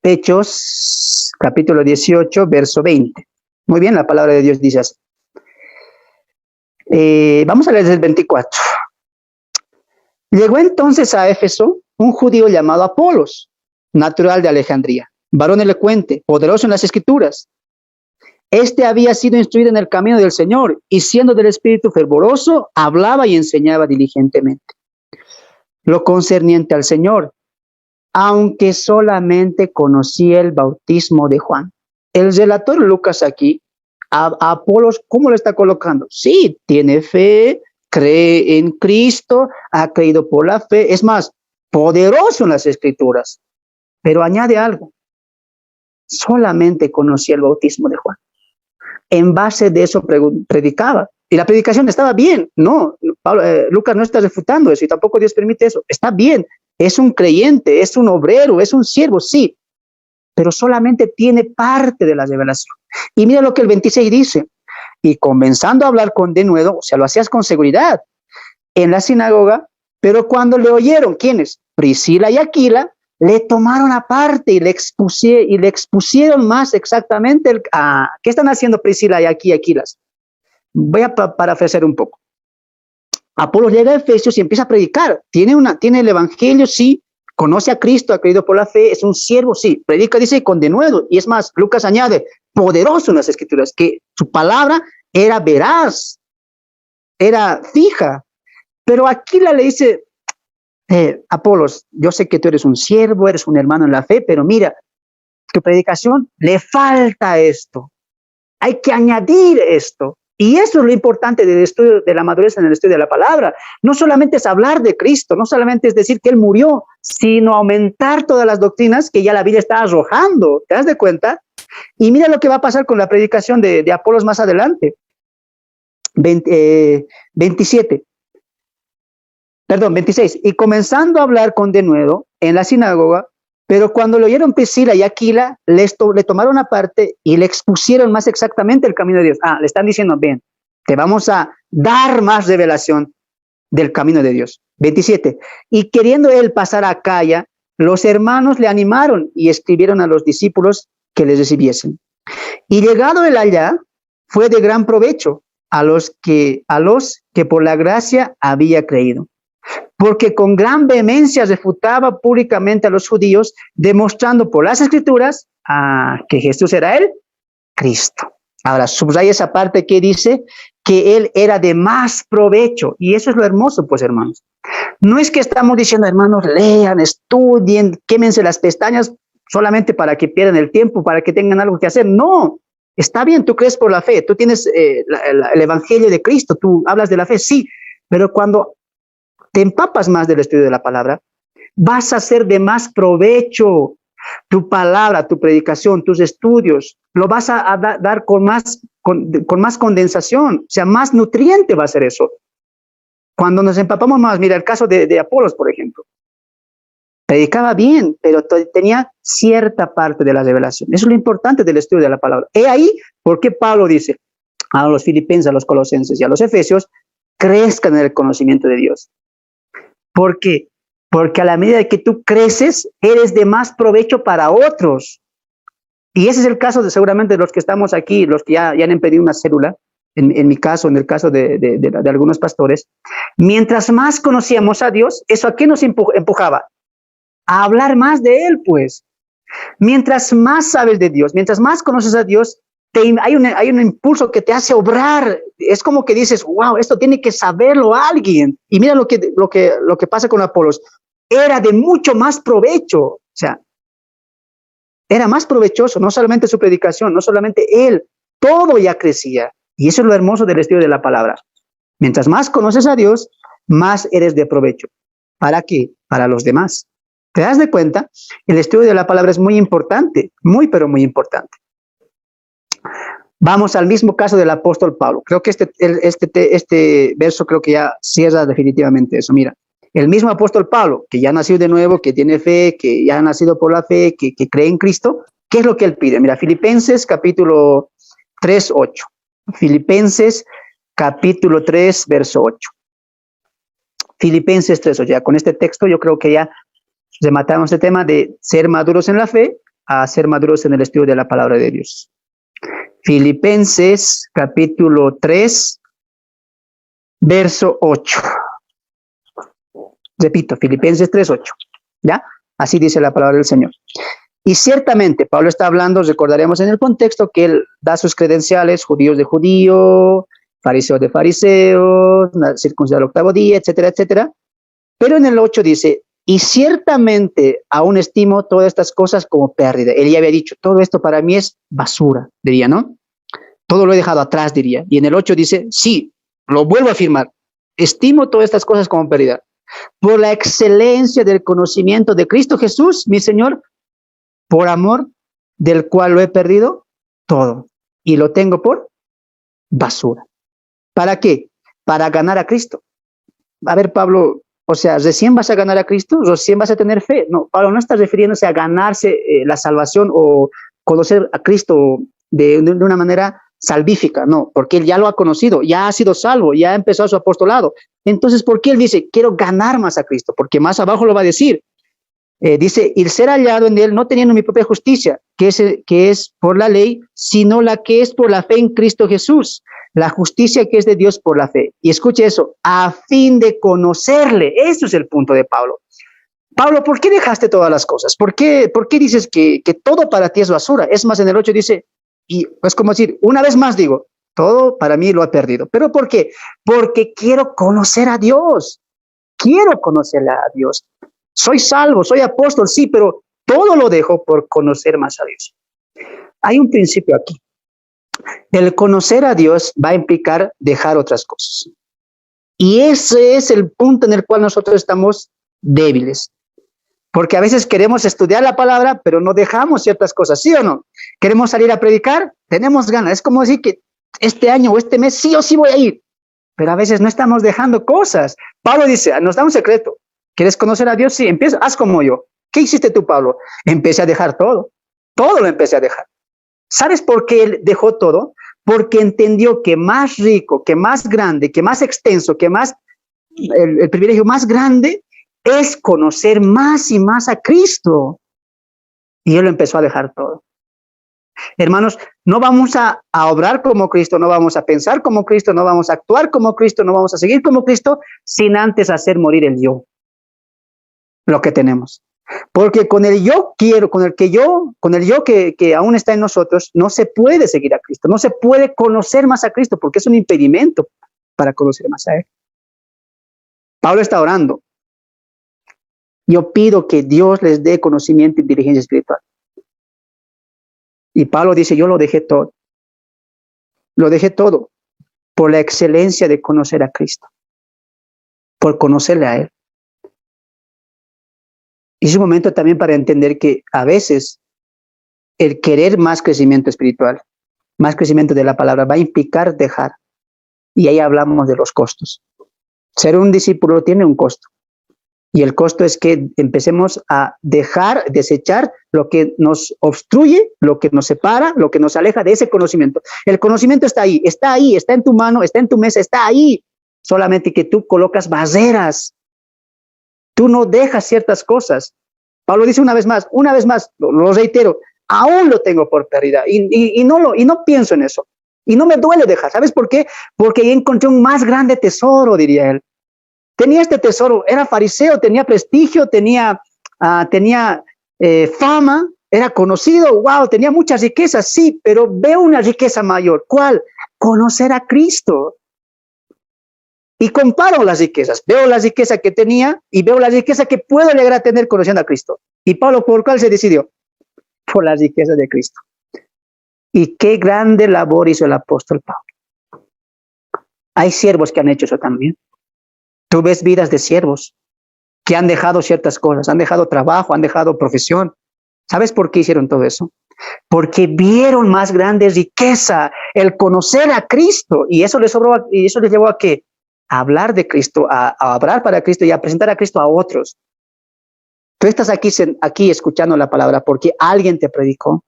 Hechos capítulo 18, verso 20. Muy bien, la palabra de Dios dice así. Vamos a leer desde el 24. Llegó entonces a Éfeso un judío llamado Apolos, natural de Alejandría, varón elocuente, poderoso en las escrituras. Este había sido instruido en el camino del Señor y siendo del espíritu fervoroso, hablaba y enseñaba diligentemente lo concerniente al Señor, aunque solamente conocía el bautismo de Juan. El relator Lucas aquí, a Apolos, ¿cómo lo está colocando? Sí, tiene fe, cree en Cristo, ha creído por la fe, es más, poderoso en las escrituras, pero añade algo, solamente conocía el bautismo de Juan. En base de eso predicaba. Y la predicación estaba bien. No, Lucas no está refutando eso y tampoco Dios permite eso. Está bien. Es un creyente, es un obrero, es un siervo, sí. Pero solamente tiene parte de la revelación. Y mira lo que el 26 dice. Y comenzando a hablar con denuedo, o sea, lo hacías con seguridad, en la sinagoga, pero cuando le oyeron, ¿quiénes? Priscila y Aquila, le tomaron aparte y le expusieron más exactamente ¿qué están haciendo Priscila y Aquilas? Voy a parafrasear un poco. Apolos llega a Efesios y empieza a predicar. Tiene el evangelio, sí. Conoce a Cristo, ha creído por la fe, es un siervo, sí. Predica, dice, con denuedo. Y es más, Lucas añade, poderoso en las escrituras, que su palabra era veraz, era fija. Pero Aquila le dice, Apolos, yo sé que tú eres un siervo, eres un hermano en la fe, pero mira, tu predicación le falta esto. Hay que añadir esto. Y eso es lo importante del estudio de la madurez en el estudio de la palabra. No solamente es hablar de Cristo, no solamente es decir que Él murió, sino aumentar todas las doctrinas que ya la Biblia está arrojando. ¿Te das de cuenta? Y mira lo que va a pasar con la predicación de Apolos más adelante. 26. Y comenzando a hablar con denuedo en la sinagoga, pero cuando lo oyeron Priscila y Aquila, le tomaron aparte y le expusieron más exactamente el camino de Dios. Le están diciendo, bien, te vamos a dar más revelación del camino de Dios. 27. Y queriendo él pasar a Acaya, los hermanos le animaron y escribieron a los discípulos que les recibiesen. Y llegado él allá, fue de gran provecho a los que por la gracia había creído. Porque con gran vehemencia refutaba públicamente a los judíos, demostrando por las escrituras que Jesús era el Cristo. Ahora, subraya esa parte que dice que él era de más provecho. Y eso es lo hermoso, pues, hermanos. No es que estamos diciendo, hermanos, lean, estudien, quémense las pestañas solamente para que pierdan el tiempo, para que tengan algo que hacer. No, está bien, tú crees por la fe, tú tienes el evangelio de Cristo, tú hablas de la fe, sí, pero cuando te empapas más del estudio de la palabra, vas a ser de más provecho. Tu palabra, tu predicación, tus estudios, lo vas a dar con más condensación, o sea, más nutriente va a ser eso. Cuando nos empapamos más, mira el caso de Apolos, por ejemplo. Predicaba bien, pero tenía cierta parte de la revelación. Eso es lo importante del estudio de la palabra. He ahí por qué Pablo dice a los filipenses, a los colosenses y a los efesios, crezcan en el conocimiento de Dios. Porque porque a la medida que tú creces, eres de más provecho para otros. Y ese es el caso de seguramente de los que estamos aquí, los que ya han pedido una célula, en mi caso, en el caso de algunos pastores. Mientras más conocíamos a Dios, ¿eso a qué nos empujaba? A hablar más de Él, pues. Mientras más sabes de Dios, mientras más conoces a Dios, hay un impulso que te hace obrar. Es como que dices, wow, esto tiene que saberlo alguien. Y mira lo que pasa con Apolos. Era de mucho más provecho. O sea, era más provechoso, no solamente su predicación, no solamente él, todo ya crecía. Y eso es lo hermoso del estudio de la palabra. Mientras más conoces a Dios, más eres de provecho. ¿Para qué? Para los demás. ¿Te das de cuenta? El estudio de la palabra es muy importante, muy, pero muy importante. Vamos al mismo caso del apóstol Pablo. Creo que este verso creo que ya cierra definitivamente eso. Mira, el mismo apóstol Pablo, que ya nació de nuevo, que tiene fe, que ya ha nacido por la fe, que cree en Cristo, ¿qué es lo que él pide? Mira, Filipenses capítulo 3, 8. Filipenses capítulo 3, verso 8. Filipenses 3, 8. Ya con este texto yo creo que ya rematamos el tema de ser maduros en la fe a ser maduros en el estudio de la palabra de Dios. Filipenses capítulo 3, verso 8. Repito, Filipenses 3, 8. ¿Ya? Así dice la palabra del Señor. Y ciertamente, Pablo está hablando, recordaremos en el contexto, que él da sus credenciales, judíos de judío, fariseos de fariseos, circuncidado al 8º día, etcétera, etcétera. Pero en el 8 dice, y ciertamente aún estimo todas estas cosas como pérdida. Él ya había dicho, todo esto para mí es basura, diría, ¿no? Todo lo he dejado atrás, diría. Y en el 8 dice, sí, lo vuelvo a afirmar, estimo todas estas cosas como pérdida. Por la excelencia del conocimiento de Cristo Jesús, mi Señor, por amor del cual lo he perdido todo y lo tengo por basura. ¿Para qué? Para ganar a Cristo. A ver, Pablo, o sea, ¿recién vas a ganar a Cristo? ¿Recién vas a tener fe? No, Pablo no está refiriéndose a ganarse la salvación o conocer a Cristo de una manera salvífica, no, porque él ya lo ha conocido, ya ha sido salvo, ya ha empezado su apostolado. Entonces, ¿por qué él dice, quiero ganar más a Cristo? Porque más abajo lo va a decir. Dice, y ser hallado en él, no teniendo mi propia justicia, que es por la ley, sino la que es por la fe en Cristo Jesús, la justicia que es de Dios por la fe. Y escuche eso, a fin de conocerle. Eso es el punto de Pablo. Pablo, ¿por qué dejaste todas las cosas? ¿Por qué dices que todo para ti es basura? Es más, en el 8 dice, y es como decir, una vez más digo, todo para mí lo he perdido. ¿Pero por qué? Porque quiero conocer a Dios. Quiero conocerle a Dios. Soy salvo, soy apóstol, sí, pero todo lo dejo por conocer más a Dios. Hay un principio aquí. El conocer a Dios va a implicar dejar otras cosas. Y ese es el punto en el cual nosotros estamos débiles. Porque a veces queremos estudiar la palabra, pero no dejamos ciertas cosas, ¿sí o no? Queremos salir a predicar, tenemos ganas. Es como decir que este año o este mes sí o sí voy a ir. Pero a veces no estamos dejando cosas. Pablo dice, nos da un secreto. ¿Quieres conocer a Dios? Sí, empieza, haz como yo. ¿Qué hiciste tú, Pablo? Empecé a dejar todo. Todo lo empecé a dejar. ¿Sabes por qué él dejó todo? Porque entendió que más rico, que más grande, que más extenso, que más, el privilegio más grande es conocer más y más a Cristo. Y él lo empezó a dejar todo. Hermanos, no vamos a obrar como Cristo, no vamos a pensar como Cristo, no vamos a actuar como Cristo, no vamos a seguir como Cristo, sin antes hacer morir el yo, lo que tenemos. Porque con el yo quiero, con el yo que aún está en nosotros, no se puede seguir a Cristo, no se puede conocer más a Cristo, porque es un impedimento para conocer más a Él. Pablo está orando. Yo pido que Dios les dé conocimiento y inteligencia espiritual. Y Pablo dice, yo lo dejé todo. Lo dejé todo por la excelencia de conocer a Cristo, por conocerle a Él. Y es un momento también para entender que a veces el querer más crecimiento espiritual, más crecimiento de la palabra, va a implicar dejar. Y ahí hablamos de los costos. Ser un discípulo tiene un costo. Y el costo es que empecemos a dejar, desechar lo que nos obstruye, lo que nos separa, lo que nos aleja de ese conocimiento. El conocimiento está ahí, está en tu mano, está en tu mesa, está ahí. Solamente que tú colocas barreras. tú no dejas ciertas cosas. Pablo dice una vez más, lo reitero, aún lo tengo por pérdida y no pienso en eso. Y no me duele dejar. ¿Sabes por qué? Porque encontré un más grande tesoro, diría él. Tenía este tesoro, era fariseo, tenía prestigio, tenía fama, era conocido, wow, tenía muchas riquezas, sí, pero veo una riqueza mayor. ¿Cuál? Conocer a Cristo. Y comparo las riquezas, veo la riqueza que tenía y veo la riqueza que puedo llegar a tener conociendo a Cristo. Y Pablo, ¿por cuál se decidió? Por la riqueza de Cristo. Y qué grande labor hizo el apóstol Pablo. Hay siervos que han hecho eso también. Tú ves vidas de siervos que han dejado ciertas cosas, han dejado trabajo, han dejado profesión. ¿Sabes por qué hicieron todo eso? Porque vieron más grande riqueza, el conocer a Cristo. Y eso les llevó a qué? A hablar de Cristo, a hablar para Cristo y a presentar a Cristo a otros. Tú estás aquí escuchando la palabra porque alguien te predicó.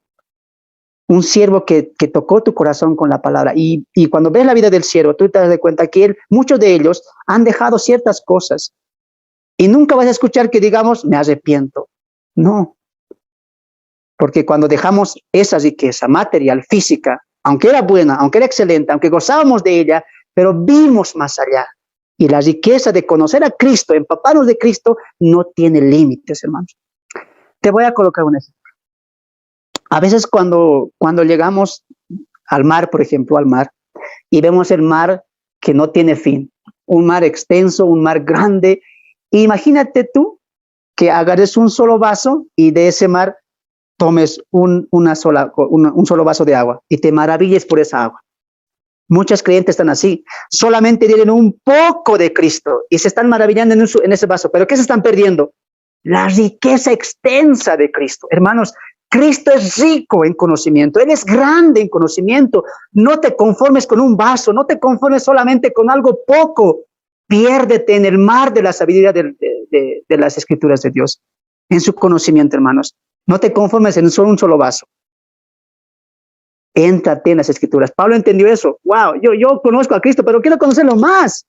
Un siervo que tocó tu corazón con la palabra. Y cuando ves la vida del siervo, tú te das cuenta que muchos de ellos han dejado ciertas cosas. Y nunca vas a escuchar que digamos, me arrepiento. No. Porque cuando dejamos esa riqueza material, física, aunque era buena, aunque era excelente, aunque gozábamos de ella, pero vimos más allá. Y la riqueza de conocer a Cristo, empaparnos de Cristo, no tiene límites, hermanos. Te voy a colocar un ejemplo. A veces cuando llegamos al mar, por ejemplo, y vemos el mar que no tiene fin, un mar extenso, un mar grande, imagínate tú que agarres un solo vaso y de ese mar tomes un solo vaso de agua y te maravilles por esa agua. Muchos creyentes están así, solamente tienen un poco de Cristo y se están maravillando en ese vaso, pero ¿qué se están perdiendo? La riqueza extensa de Cristo. Hermanos, Cristo es rico en conocimiento, Él es grande en conocimiento. No te conformes con un vaso, no te conformes solamente con algo poco. Piérdete en el mar de la sabiduría de las escrituras de Dios, en su conocimiento, hermanos. No te conformes en un solo vaso. Éntrate en las escrituras. Pablo entendió eso. Wow, yo conozco a Cristo, pero quiero conocerlo más.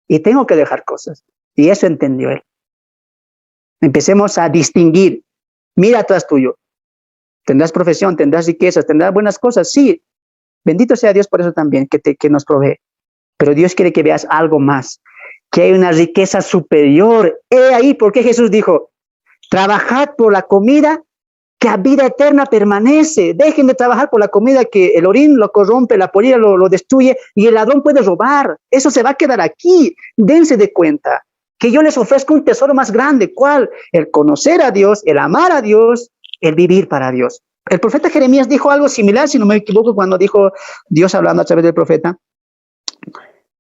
Y tengo que dejar cosas. Y eso entendió él. Empecemos a distinguir. Mira atrás tuyo. Tendrás profesión, tendrás riquezas, tendrás buenas cosas. Sí, bendito sea Dios por eso también, que nos provee. Pero Dios quiere que veas algo más. Que hay una riqueza superior. He ahí porque Jesús dijo, trabajad por la comida que a vida eterna permanece. Dejen de trabajar por la comida que el orín lo corrompe, la polilla lo destruye y el ladrón puede robar. Eso se va a quedar aquí. Dense de cuenta que yo les ofrezco un tesoro más grande. ¿Cuál? El conocer a Dios, el amar a Dios, el vivir para Dios. El profeta Jeremías dijo algo similar, si no me equivoco, cuando dijo Dios hablando a través del profeta.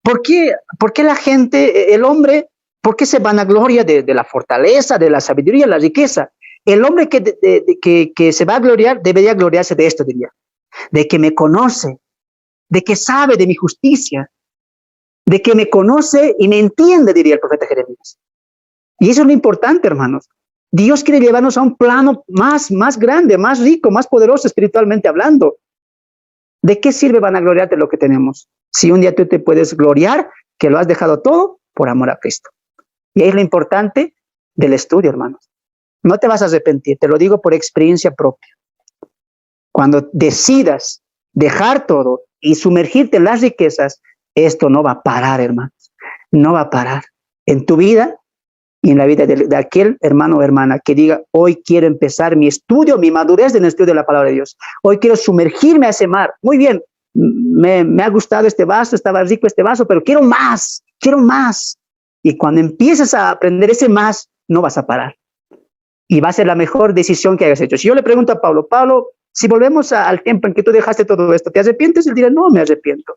¿Por qué la gente, el hombre, por qué se vanagloria de la fortaleza, de la sabiduría, la riqueza? El hombre que se va a gloriar debería gloriarse de esto, diría, de que me conoce, de que sabe de mi justicia, de que me conoce y me entiende, diría el profeta Jeremías. Y eso es lo importante, hermanos. Dios quiere llevarnos a un plano más grande, más rico, más poderoso espiritualmente hablando. ¿De qué sirve vanagloriarte lo que tenemos? Si un día tú te puedes gloriar que lo has dejado todo por amor a Cristo. Y ahí es lo importante del estudio, hermanos. No te vas a arrepentir, te lo digo por experiencia propia. Cuando decidas dejar todo y sumergirte en las riquezas, esto no va a parar, hermanos. No va a parar en tu vida y en la vida de aquel hermano o hermana que diga, hoy quiero empezar mi estudio, mi madurez en el estudio de la palabra de Dios. Hoy quiero sumergirme a ese mar. Muy bien, me ha gustado este vaso, estaba rico este vaso, pero quiero más, quiero más. Y cuando empieces a aprender ese más, no vas a parar. Y va a ser la mejor decisión que hayas hecho. Si yo le pregunto a Pablo, si volvemos al tiempo en que tú dejaste todo esto, ¿te arrepientes? Él dirá, no me arrepiento.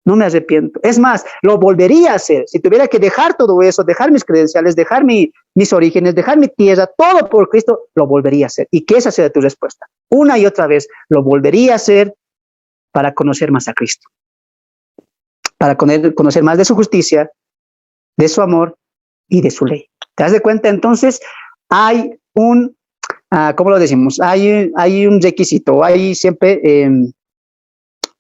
No me arrepiento. Es más, lo volvería a hacer. Si tuviera que dejar todo eso, dejar mis credenciales, dejar mis orígenes, dejar mi tierra, todo por Cristo, lo volvería a hacer. Y que esa sea tu respuesta. Una y otra vez, lo volvería a hacer para conocer más a Cristo. Para conocer más de su justicia, de su amor y de su ley. ¿Te das de cuenta? Entonces, hay ¿cómo lo decimos? Hay un requisito, hay siempre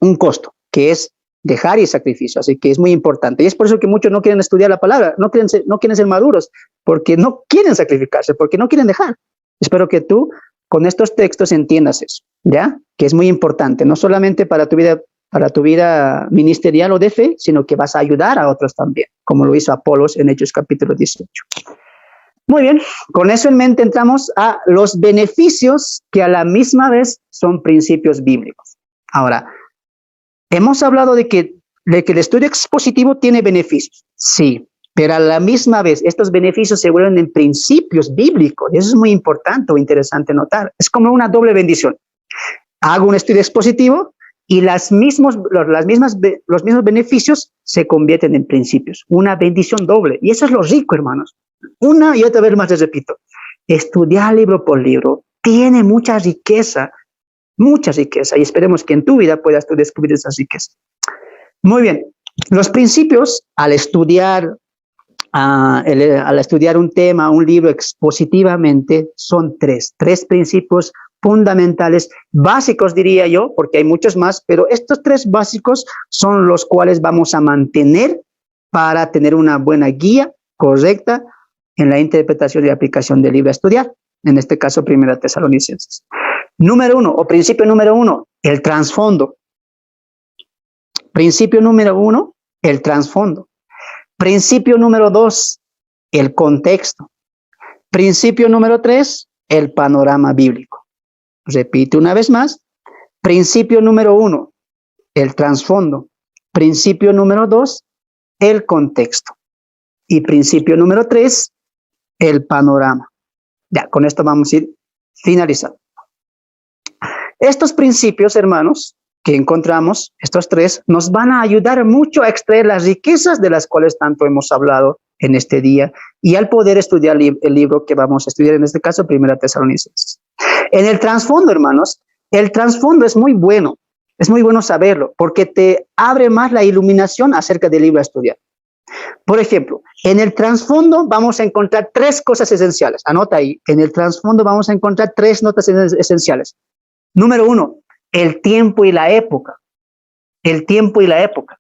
un costo, que es dejar y sacrificio. Así que es muy importante. Y es por eso que muchos no quieren estudiar la palabra, no quieren ser maduros, porque no quieren sacrificarse, porque no quieren dejar. Espero que tú con estos textos entiendas eso, ¿ya? Que es muy importante, no solamente para tu vida ministerial o de fe, sino que vas a ayudar a otros también, como lo hizo Apolos en Hechos capítulo 18. Muy bien, con eso en mente entramos a los beneficios que a la misma vez son principios bíblicos. Ahora, hemos hablado de que el estudio expositivo tiene beneficios, sí, pero a la misma vez estos beneficios se vuelven en principios bíblicos. Eso es muy importante o interesante notar. Es como una doble bendición. Hago un estudio expositivo y los mismos beneficios se convierten en principios. Una bendición doble. Y eso es lo rico, hermanos. Una y otra vez más les repito. Estudiar libro por libro tiene mucha riqueza, y esperemos que en tu vida puedas tú descubrir esas riquezas. Muy bien. Los principios al estudiar un tema, un libro expositivamente, son tres principios fundamentales, básicos diría yo, porque hay muchos más, pero estos tres básicos son los cuales vamos a mantener para tener una buena guía correcta en la interpretación y aplicación del libro a estudiar, en este caso 1 Tesalonicenses. Número 1, o principio número 1, el trasfondo. Principio número 1, el trasfondo. Principio número 2, el contexto. Principio número 3, el panorama bíblico. Repite una vez más. Principio número 1, el trasfondo. Principio número 2, el contexto. Y principio número 3, el panorama. Ya, con esto vamos a ir finalizando. Estos principios, hermanos, que encontramos, estos tres, nos van a ayudar mucho a extraer las riquezas de las cuales tanto hemos hablado en este día y al poder estudiar el libro que vamos a estudiar, en este caso, 1 Tesalonicenses. En el trasfondo, hermanos, el trasfondo es muy bueno saberlo, porque te abre más la iluminación acerca del libro a estudiar. Por ejemplo, en el trasfondo vamos a encontrar tres cosas esenciales. Anota ahí, en el trasfondo vamos a encontrar tres notas esenciales. Número 1, el tiempo y la época. El tiempo y la época.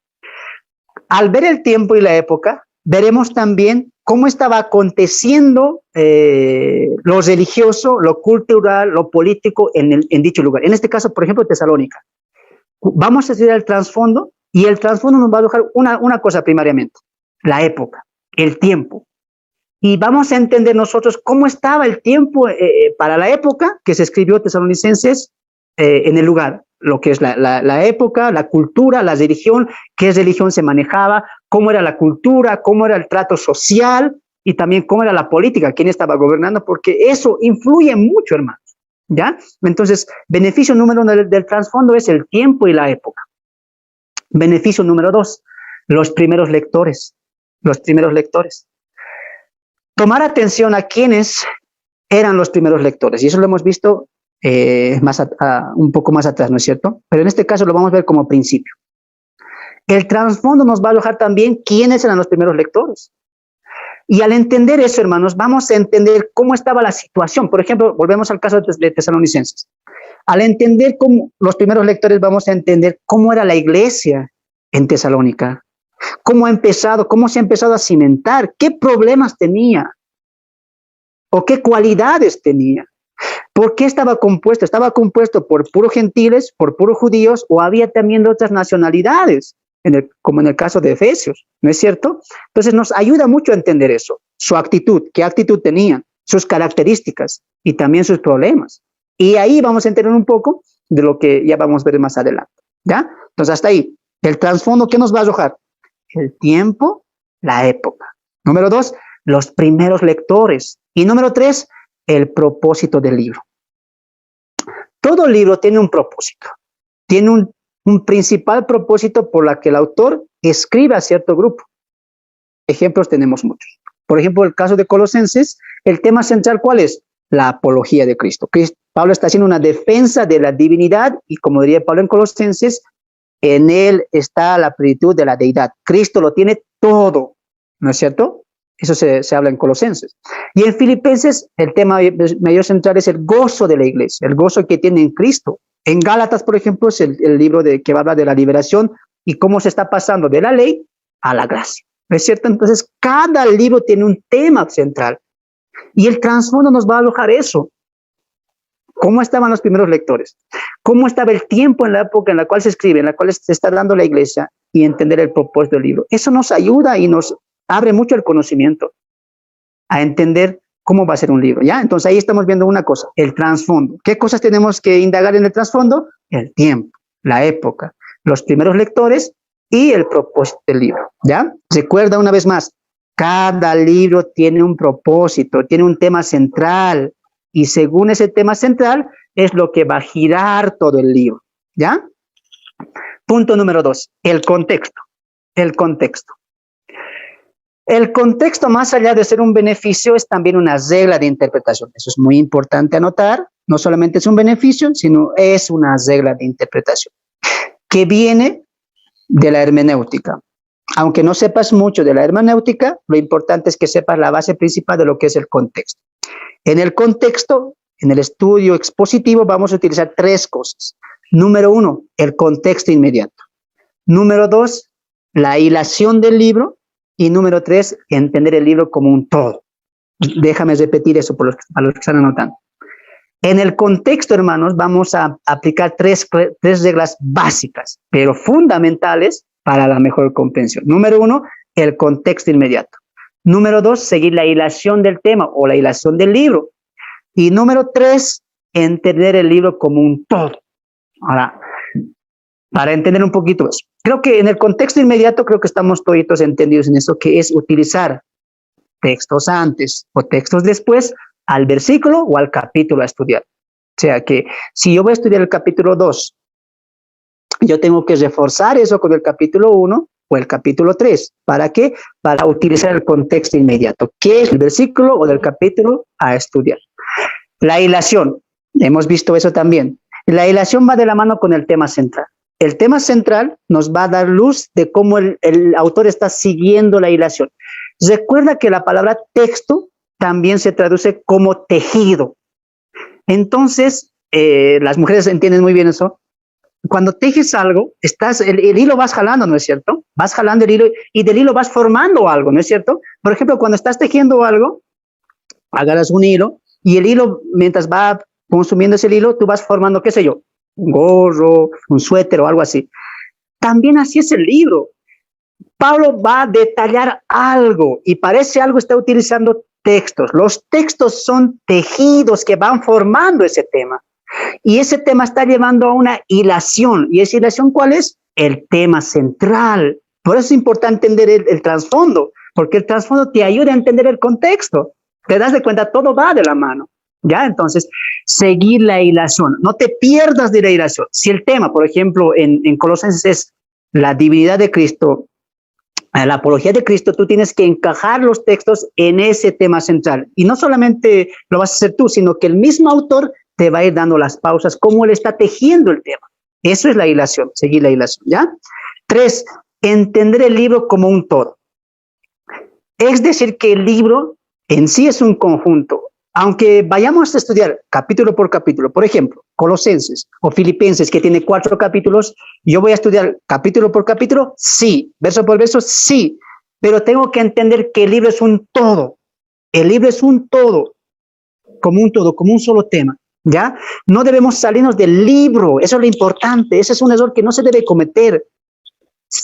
Al ver el tiempo y la época, veremos también cómo estaba aconteciendo lo religioso, lo cultural, lo político en dicho lugar. En este caso, por ejemplo, Tesalónica. Vamos a estudiar el trasfondo y el trasfondo nos va a dejar una cosa primariamente, la época, el tiempo. Y vamos a entender nosotros cómo estaba el tiempo para la época que se escribió Tesalonicenses en el lugar, lo que es la época, la cultura, la religión, qué religión se manejaba, cómo era la cultura, cómo era el trato social y también cómo era la política, quién estaba gobernando, porque eso influye mucho, hermanos, ¿ya? Entonces, beneficio número 1 del trasfondo es el tiempo y la época. Beneficio número 2, los primeros lectores. Tomar atención a quiénes eran los primeros lectores, y eso lo hemos visto un poco más atrás, ¿no es cierto? Pero en este caso lo vamos a ver como principio. El trasfondo nos va a arrojar también quiénes eran los primeros lectores. Y al entender eso, hermanos, vamos a entender cómo estaba la situación. Por ejemplo, volvemos al caso de Tesalonicenses. Al entender cómo los primeros lectores, vamos a entender cómo era la iglesia en Tesalónica, cómo se ha empezado a cimentar, qué problemas tenía o qué cualidades tenía. ¿Por qué estaba compuesto? Estaba compuesto por puros gentiles, por puros judíos, o había también de otras nacionalidades, como en el caso de Efesios, ¿no es cierto? Entonces nos ayuda mucho a entender eso, su actitud, qué actitud tenían, sus características y también sus problemas. Y ahí vamos a entender un poco de lo que ya vamos a ver más adelante, ¿ya? Entonces hasta ahí, el trasfondo, ¿qué nos va a arrojar? El tiempo, la época. Número 2, los primeros lectores. Y número 3, el propósito del libro. Todo libro tiene un propósito, tiene un principal propósito por la que el autor escribe a cierto grupo. Ejemplos tenemos muchos. Por ejemplo, el caso de Colosenses, el tema central, ¿cuál es? La apología de Cristo. Pablo está haciendo una defensa de la divinidad y, como diría Pablo en Colosenses, en él está la plenitud de la deidad. Cristo lo tiene todo, ¿no es cierto? Eso se habla en Colosenses. Y en Filipenses, el tema mayor central es el gozo de la iglesia, el gozo que tiene en Cristo. En Gálatas, por ejemplo, es el libro que va a hablar de la liberación y cómo se está pasando de la ley a la gracia. ¿No es cierto? Entonces, cada libro tiene un tema central y el trasfondo nos va a alojar eso. ¿Cómo estaban los primeros lectores? ¿Cómo estaba el tiempo en la época en la cual se escribe, en la cual se está dando la iglesia y entender el propósito del libro? Eso nos ayuda y nos abre mucho el conocimiento a entender cómo va a ser un libro, ¿ya? Entonces ahí estamos viendo una cosa, el trasfondo. ¿Qué cosas tenemos que indagar en el trasfondo? El tiempo, la época, los primeros lectores y el propósito del libro, ¿ya? Recuerda una vez más, cada libro tiene un propósito, tiene un tema central, y según ese tema central es lo que va a girar todo el libro, ¿ya? Punto número 2, el contexto. El contexto. El contexto, más allá de ser un beneficio, es también una regla de interpretación. Eso es muy importante anotar. No solamente es un beneficio, sino es una regla de interpretación que viene de la hermenéutica. Aunque no sepas mucho de la hermenéutica, lo importante es que sepas la base principal de lo que es el contexto. En el contexto, en el estudio expositivo, vamos a utilizar 3 cosas. Número 1, el contexto inmediato. Número 2, la hilación del libro. Y número 3, entender el libro como un todo. Déjame repetir eso a los que están anotando. En el contexto, hermanos, vamos a aplicar tres reglas básicas, pero fundamentales para la mejor comprensión. Número 1, el contexto inmediato. Número 2, seguir la hilación del tema o la hilación del libro. Y número 3, entender el libro como un todo. Ahora, para entender un poquito eso. Creo que en el contexto inmediato, creo que estamos toditos entendidos en eso, que es utilizar textos antes o textos después al versículo o al capítulo a estudiar. O sea que si yo voy a estudiar el capítulo 2, yo tengo que reforzar eso con el capítulo 1 o el capítulo 3. ¿Para qué? Para utilizar el contexto inmediato. ¿Qué es el versículo o del capítulo a estudiar? La hilación, hemos visto eso también. La hilación va de la mano con el tema central. El tema central nos va a dar luz de cómo el autor está siguiendo la hilación. Recuerda que la palabra texto también se traduce como tejido. Entonces, las mujeres entienden muy bien eso. Cuando tejes algo, el hilo vas jalando, ¿no es cierto? Vas jalando el hilo y del hilo vas formando algo, ¿no es cierto? Por ejemplo, cuando estás tejiendo algo, agarras un hilo y el hilo, mientras va consumiendo ese hilo, tú vas formando, qué sé yo, un gorro, un suéter o algo así. También así es el libro. Pablo va a detallar algo y para ese algo está utilizando textos. Los textos son tejidos que van formando ese tema. Y ese tema está llevando a una hilación. ¿Y esa hilación cuál es? El tema central. Por eso es importante entender el trasfondo, porque el trasfondo te ayuda a entender el contexto. Te das de cuenta, todo va de la mano. ¿Ya? Entonces, seguir la hilación. No te pierdas de la hilación. Si el tema, por ejemplo, en Colosenses es la divinidad de Cristo, la apología de Cristo, tú tienes que encajar los textos en ese tema central. Y no solamente lo vas a hacer tú, sino que el mismo autor te va a ir dando las pausas, cómo él está tejiendo el tema. Eso es la hilación, seguir la hilación, ¿ya? 3, entender el libro como un todo. Es decir, que el libro en sí es un conjunto. Aunque vayamos a estudiar capítulo por capítulo, por ejemplo, Colosenses o Filipenses, que tiene 4 capítulos, yo voy a estudiar capítulo por capítulo, sí, verso por verso, sí, pero tengo que entender que el libro es un todo. El libro es un todo, como un solo tema, ¿ya? No debemos salirnos del libro, eso es lo importante, ese es un error que no se debe cometer.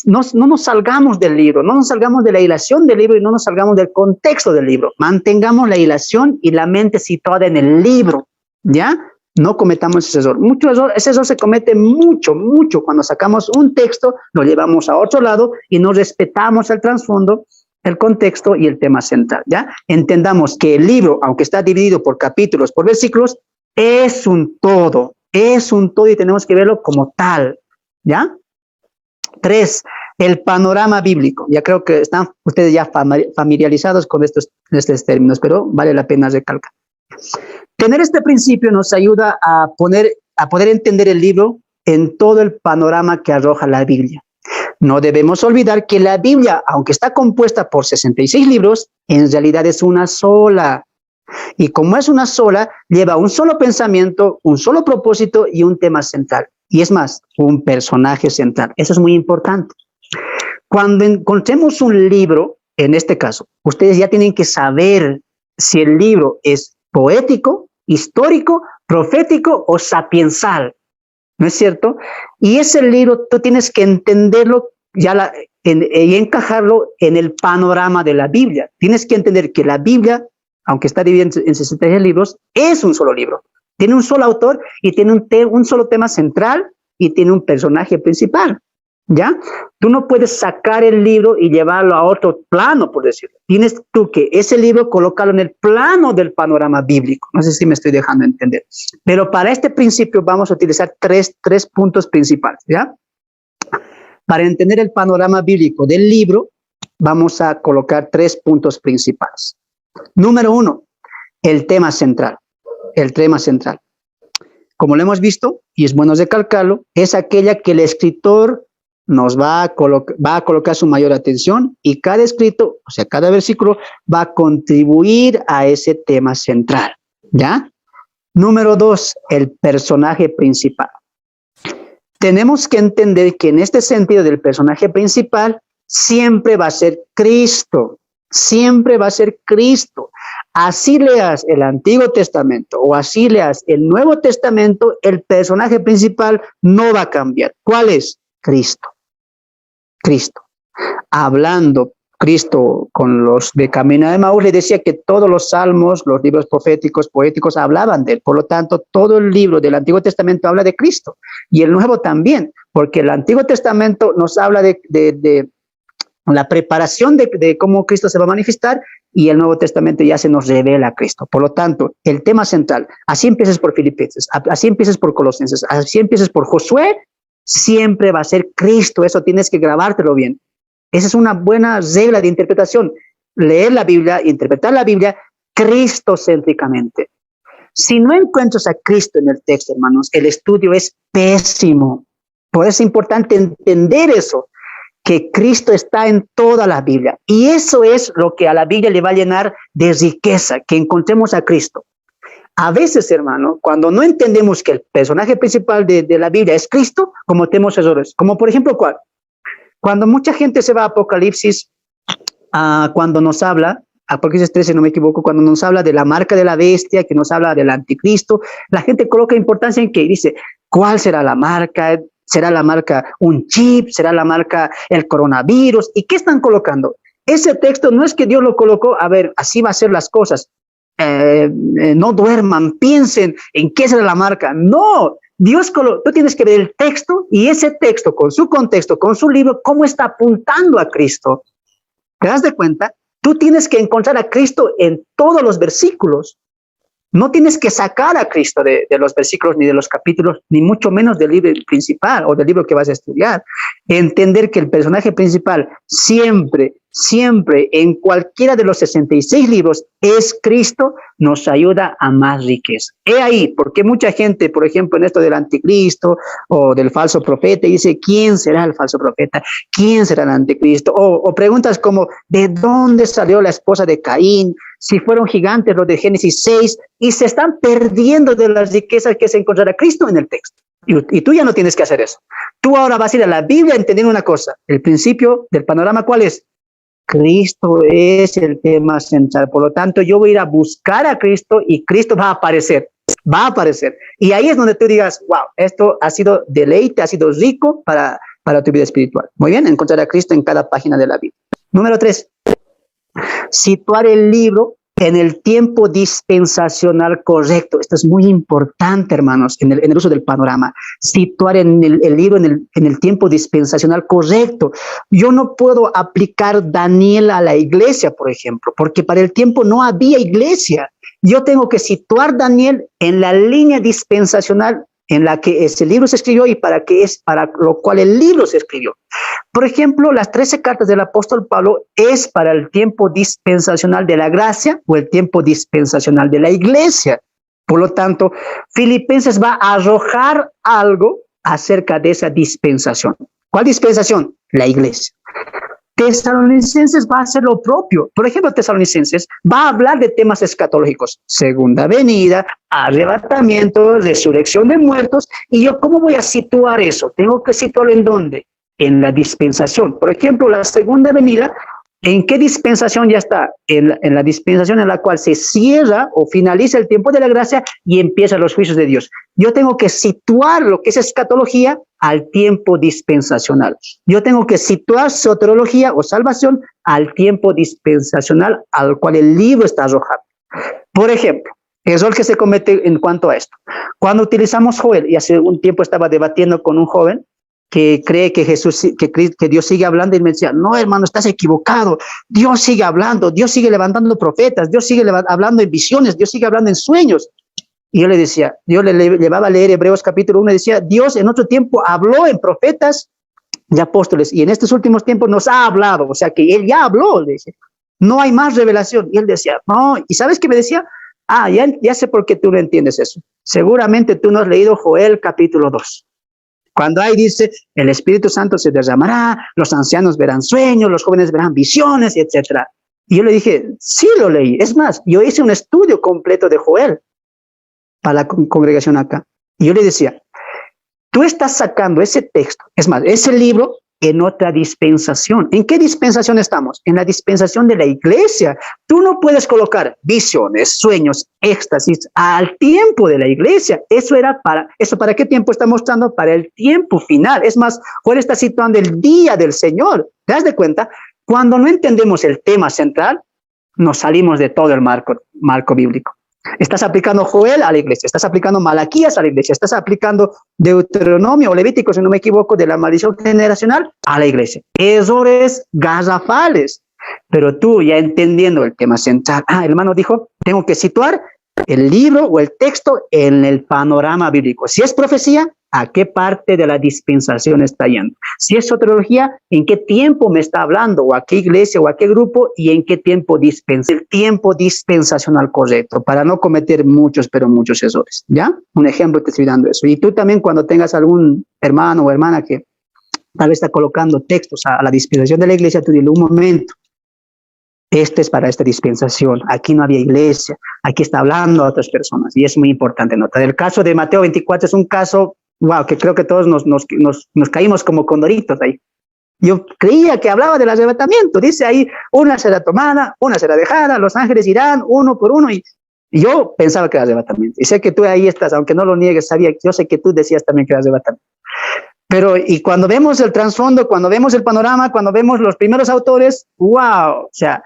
No nos salgamos del libro, no nos salgamos de la hilación del libro y no nos salgamos del contexto del libro. Mantengamos la hilación y la mente situada en el libro, ¿ya? No cometamos ese error. Ese error se comete mucho cuando sacamos un texto, lo llevamos a otro lado y no respetamos el trasfondo, el contexto y el tema central, ¿ya? Entendamos que el libro, aunque está dividido por capítulos, por versículos, es un todo y tenemos que verlo como tal, ¿ya? 3, el panorama bíblico. Ya creo que están ustedes ya familiarizados con estos términos, pero vale la pena recalcar. Tener este principio nos ayuda a poder entender el libro en todo el panorama que arroja la Biblia. No debemos olvidar que la Biblia, aunque está compuesta por 66 libros, en realidad es una sola. Y como es una sola, lleva un solo pensamiento, un solo propósito y un tema central. y es más, un personaje central. Eso es muy importante. Cuando encontremos un libro, en este caso, ustedes ya tienen que saber si el libro es poético, histórico, profético o sapiensal, ¿no es cierto? Y ese libro tú tienes que entenderlo y encajarlo en el panorama de la Biblia. Tienes que entender que la Biblia, aunque está dividida en 66 libros, es un solo libro. Tiene un solo autor y tiene un solo tema central y tiene un personaje principal, ¿ya? Tú no puedes sacar el libro y llevarlo a otro plano, por decirlo. Tienes tú que ese libro colocarlo en el plano del panorama bíblico. No sé si me estoy dejando entender. Pero para este principio vamos a utilizar tres puntos principales, ¿ya? Para entender el panorama bíblico del libro, vamos a colocar 3 puntos principales. Número 1, el tema central. El tema central. Como lo hemos visto, y es bueno recalcarlo, es aquella que el escritor nos va a colocar su mayor atención y cada escrito, o sea, cada versículo va a contribuir a ese tema central, ¿ya? Número 2, el personaje principal. Tenemos que entender que en este sentido del personaje principal siempre va a ser Cristo, siempre va a ser Cristo. Así leas el Antiguo Testamento o así leas el Nuevo Testamento, el personaje principal no va a cambiar. ¿Cuál es? Cristo. Cristo. Hablando Cristo con los de Camino de Emaús, le decía que todos los salmos, los libros proféticos, poéticos, hablaban de él. Por lo tanto, todo el libro del Antiguo Testamento habla de Cristo. Y el Nuevo también, porque el Antiguo Testamento nos habla de la preparación de cómo Cristo se va a manifestar, y el Nuevo Testamento ya se nos revela a Cristo. Por lo tanto, el tema central, así empieces por Filipenses, así empieces por Colosenses, así empieces por Josué, siempre va a ser Cristo. Eso tienes que grabártelo bien. Esa es una buena regla de interpretación. Leer la Biblia, interpretar la Biblia cristocéntricamente. Si no encuentras a Cristo en el texto, hermanos, el estudio es pésimo. Por eso es importante entender eso, que Cristo está en toda la Biblia. Y eso es lo que a la Biblia le va a llenar de riqueza, que encontremos a Cristo. A veces, hermano, cuando no entendemos que el personaje principal de la Biblia es Cristo, cometemos errores. Como por ejemplo, ¿cuál? Cuando mucha gente se va a Apocalipsis, cuando nos habla, Apocalipsis 13, si no me equivoco, cuando nos habla de la marca de la bestia, que nos habla del anticristo, la gente coloca importancia en que dice, ¿cuál será la marca? ¿Será la marca un chip? ¿Será la marca el coronavirus? ¿Y qué están colocando? Ese texto no es que Dios lo colocó, a ver, así va a ser las cosas. No duerman, piensen en qué será la marca. No, tú tienes que ver el texto y ese texto con su contexto, con su libro, cómo está apuntando a Cristo. ¿Te das de cuenta? Tú tienes que encontrar a Cristo en todos los versículos. No tienes que sacar a Cristo de los versículos ni de los capítulos, ni mucho menos del libro principal o del libro que vas a estudiar. Entender que el personaje principal siempre, en cualquiera de los 66 libros es Cristo, nos ayuda a más riqueza. He ahí, porque mucha gente, por ejemplo, en esto del anticristo o del falso profeta, dice, ¿quién será el falso profeta? ¿Quién será el anticristo? O preguntas como, ¿de dónde salió la esposa de Caín? Si fueron gigantes los de Génesis 6, y se están perdiendo de las riquezas que se encontrará Cristo en el texto. Y tú ya no tienes que hacer eso. Tú ahora vas a ir a la Biblia entendiendo una cosa. El principio del panorama, ¿cuál es? Cristo es el tema central. Por lo tanto, yo voy a ir a buscar a Cristo y Cristo va a aparecer. Va a aparecer. Y ahí es donde tú digas, wow, esto ha sido deleite, ha sido rico para tu vida espiritual. Muy bien, encontrar a Cristo en cada página de la Biblia. Número 3. Situar el libro en el tiempo dispensacional correcto. Esto es muy importante, hermanos, en el uso del panorama. Situar el libro en el tiempo dispensacional correcto. Yo no puedo aplicar Daniel a la iglesia, por ejemplo, porque para el tiempo no había iglesia. Yo tengo que situar Daniel en la línea dispensacional en la que ese libro se escribió y para lo cual el libro se escribió. Por ejemplo, las 13 cartas del apóstol Pablo es para el tiempo dispensacional de la gracia o el tiempo dispensacional de la iglesia. Por lo tanto, Filipenses va a arrojar algo acerca de esa dispensación. ¿Cuál dispensación? La iglesia. Tesalonicenses va a hacer lo propio. Por ejemplo, Tesalonicenses va a hablar de temas escatológicos, segunda venida, arrebatamiento, resurrección de muertos. ¿Y yo cómo voy a situar eso? Tengo que situarlo ¿en dónde? En la dispensación. Por ejemplo, la segunda venida, ¿en qué dispensación ya está? En la dispensación en la cual se cierra o finaliza el tiempo de la gracia y empiezan los juicios de Dios. Yo tengo que situar lo que es escatología al tiempo dispensacional. Yo tengo que situar soterología o salvación al tiempo dispensacional al cual el libro está arrojando. Por ejemplo, el error que se comete en cuanto a esto. Cuando utilizamos Joel, y hace un tiempo estaba debatiendo con un joven que cree que que Dios sigue hablando, y me decía, no, hermano, estás equivocado. Dios sigue hablando, Dios sigue levantando profetas, Dios sigue hablando en visiones, Dios sigue hablando en sueños. Y yo le decía, yo le llevaba a leer Hebreos capítulo 1 y decía, Dios en otro tiempo habló en profetas y apóstoles, y en estos últimos tiempos nos ha hablado, o sea que Él ya habló, le dice, no hay más revelación. Y él decía, no, ¿y sabes qué me decía? Ah, ya sé por qué tú no entiendes eso. Seguramente tú no has leído Joel capítulo 2. Cuando ahí dice, el Espíritu Santo se derramará, los ancianos verán sueños, los jóvenes verán visiones, etcétera. Y yo le dije, sí lo leí. Es más, yo hice un estudio completo de Joel para la congregación acá. Y yo le decía, tú estás sacando ese texto, es más, ese libro en otra dispensación. ¿En qué dispensación estamos? En la dispensación de la iglesia. Tú no puedes colocar visiones, sueños, éxtasis al tiempo de la iglesia. ¿Para qué tiempo está mostrando? Para el tiempo final. Es más, Juan está situando el día del Señor. ¿Te das de cuenta? Cuando no entendemos el tema central, nos salimos de todo el marco bíblico. Estás aplicando Joel a la iglesia, estás aplicando Malaquías a la iglesia, estás aplicando Deuteronomio o Levítico, si no me equivoco, de la maldición generacional a la iglesia. Errores garrafales. Pero tú ya entendiendo el tema central, el hermano dijo, tengo que situar el libro o el texto en el panorama bíblico. Si es profecía, ¿a qué parte de la dispensación está yendo? Si es soterología, ¿en qué tiempo me está hablando? ¿O a qué iglesia o a qué grupo? ¿Y en qué tiempo el tiempo dispensacional correcto? Para no cometer muchos errores, ¿ya? Un ejemplo te estoy dando eso. Y tú también cuando tengas algún hermano o hermana que tal vez está colocando textos a la dispensación de la iglesia, tú dile un momento. Este es para esta dispensación. Aquí no había iglesia. Aquí está hablando a otras personas. Y es muy importante notar. El caso de Mateo 24 es un caso, wow, que creo que todos nos caímos como condoritos ahí. Yo creía que hablaba del arrebatamiento. Dice ahí, una será tomada, una será dejada, los ángeles irán uno por uno. Y yo pensaba que era arrebatamiento. Y sé que tú ahí estás, aunque no lo niegues, yo sé que tú decías también que era arrebatamiento. Pero, y cuando vemos el trasfondo, cuando vemos el panorama, cuando vemos los primeros autores, wow, o sea,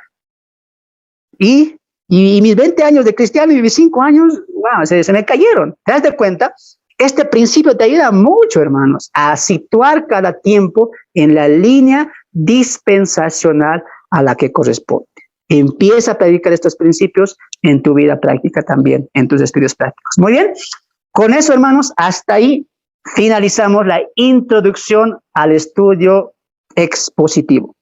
y mis 20 años de cristiano y mis 5 años, wow, se me cayeron. ¿Te das de cuenta? Este principio te ayuda mucho, hermanos, a situar cada tiempo en la línea dispensacional a la que corresponde. Empieza a predicar estos principios en tu vida práctica también, en tus estudios prácticos. Muy bien, con eso, hermanos, hasta ahí finalizamos la introducción al estudio expositivo.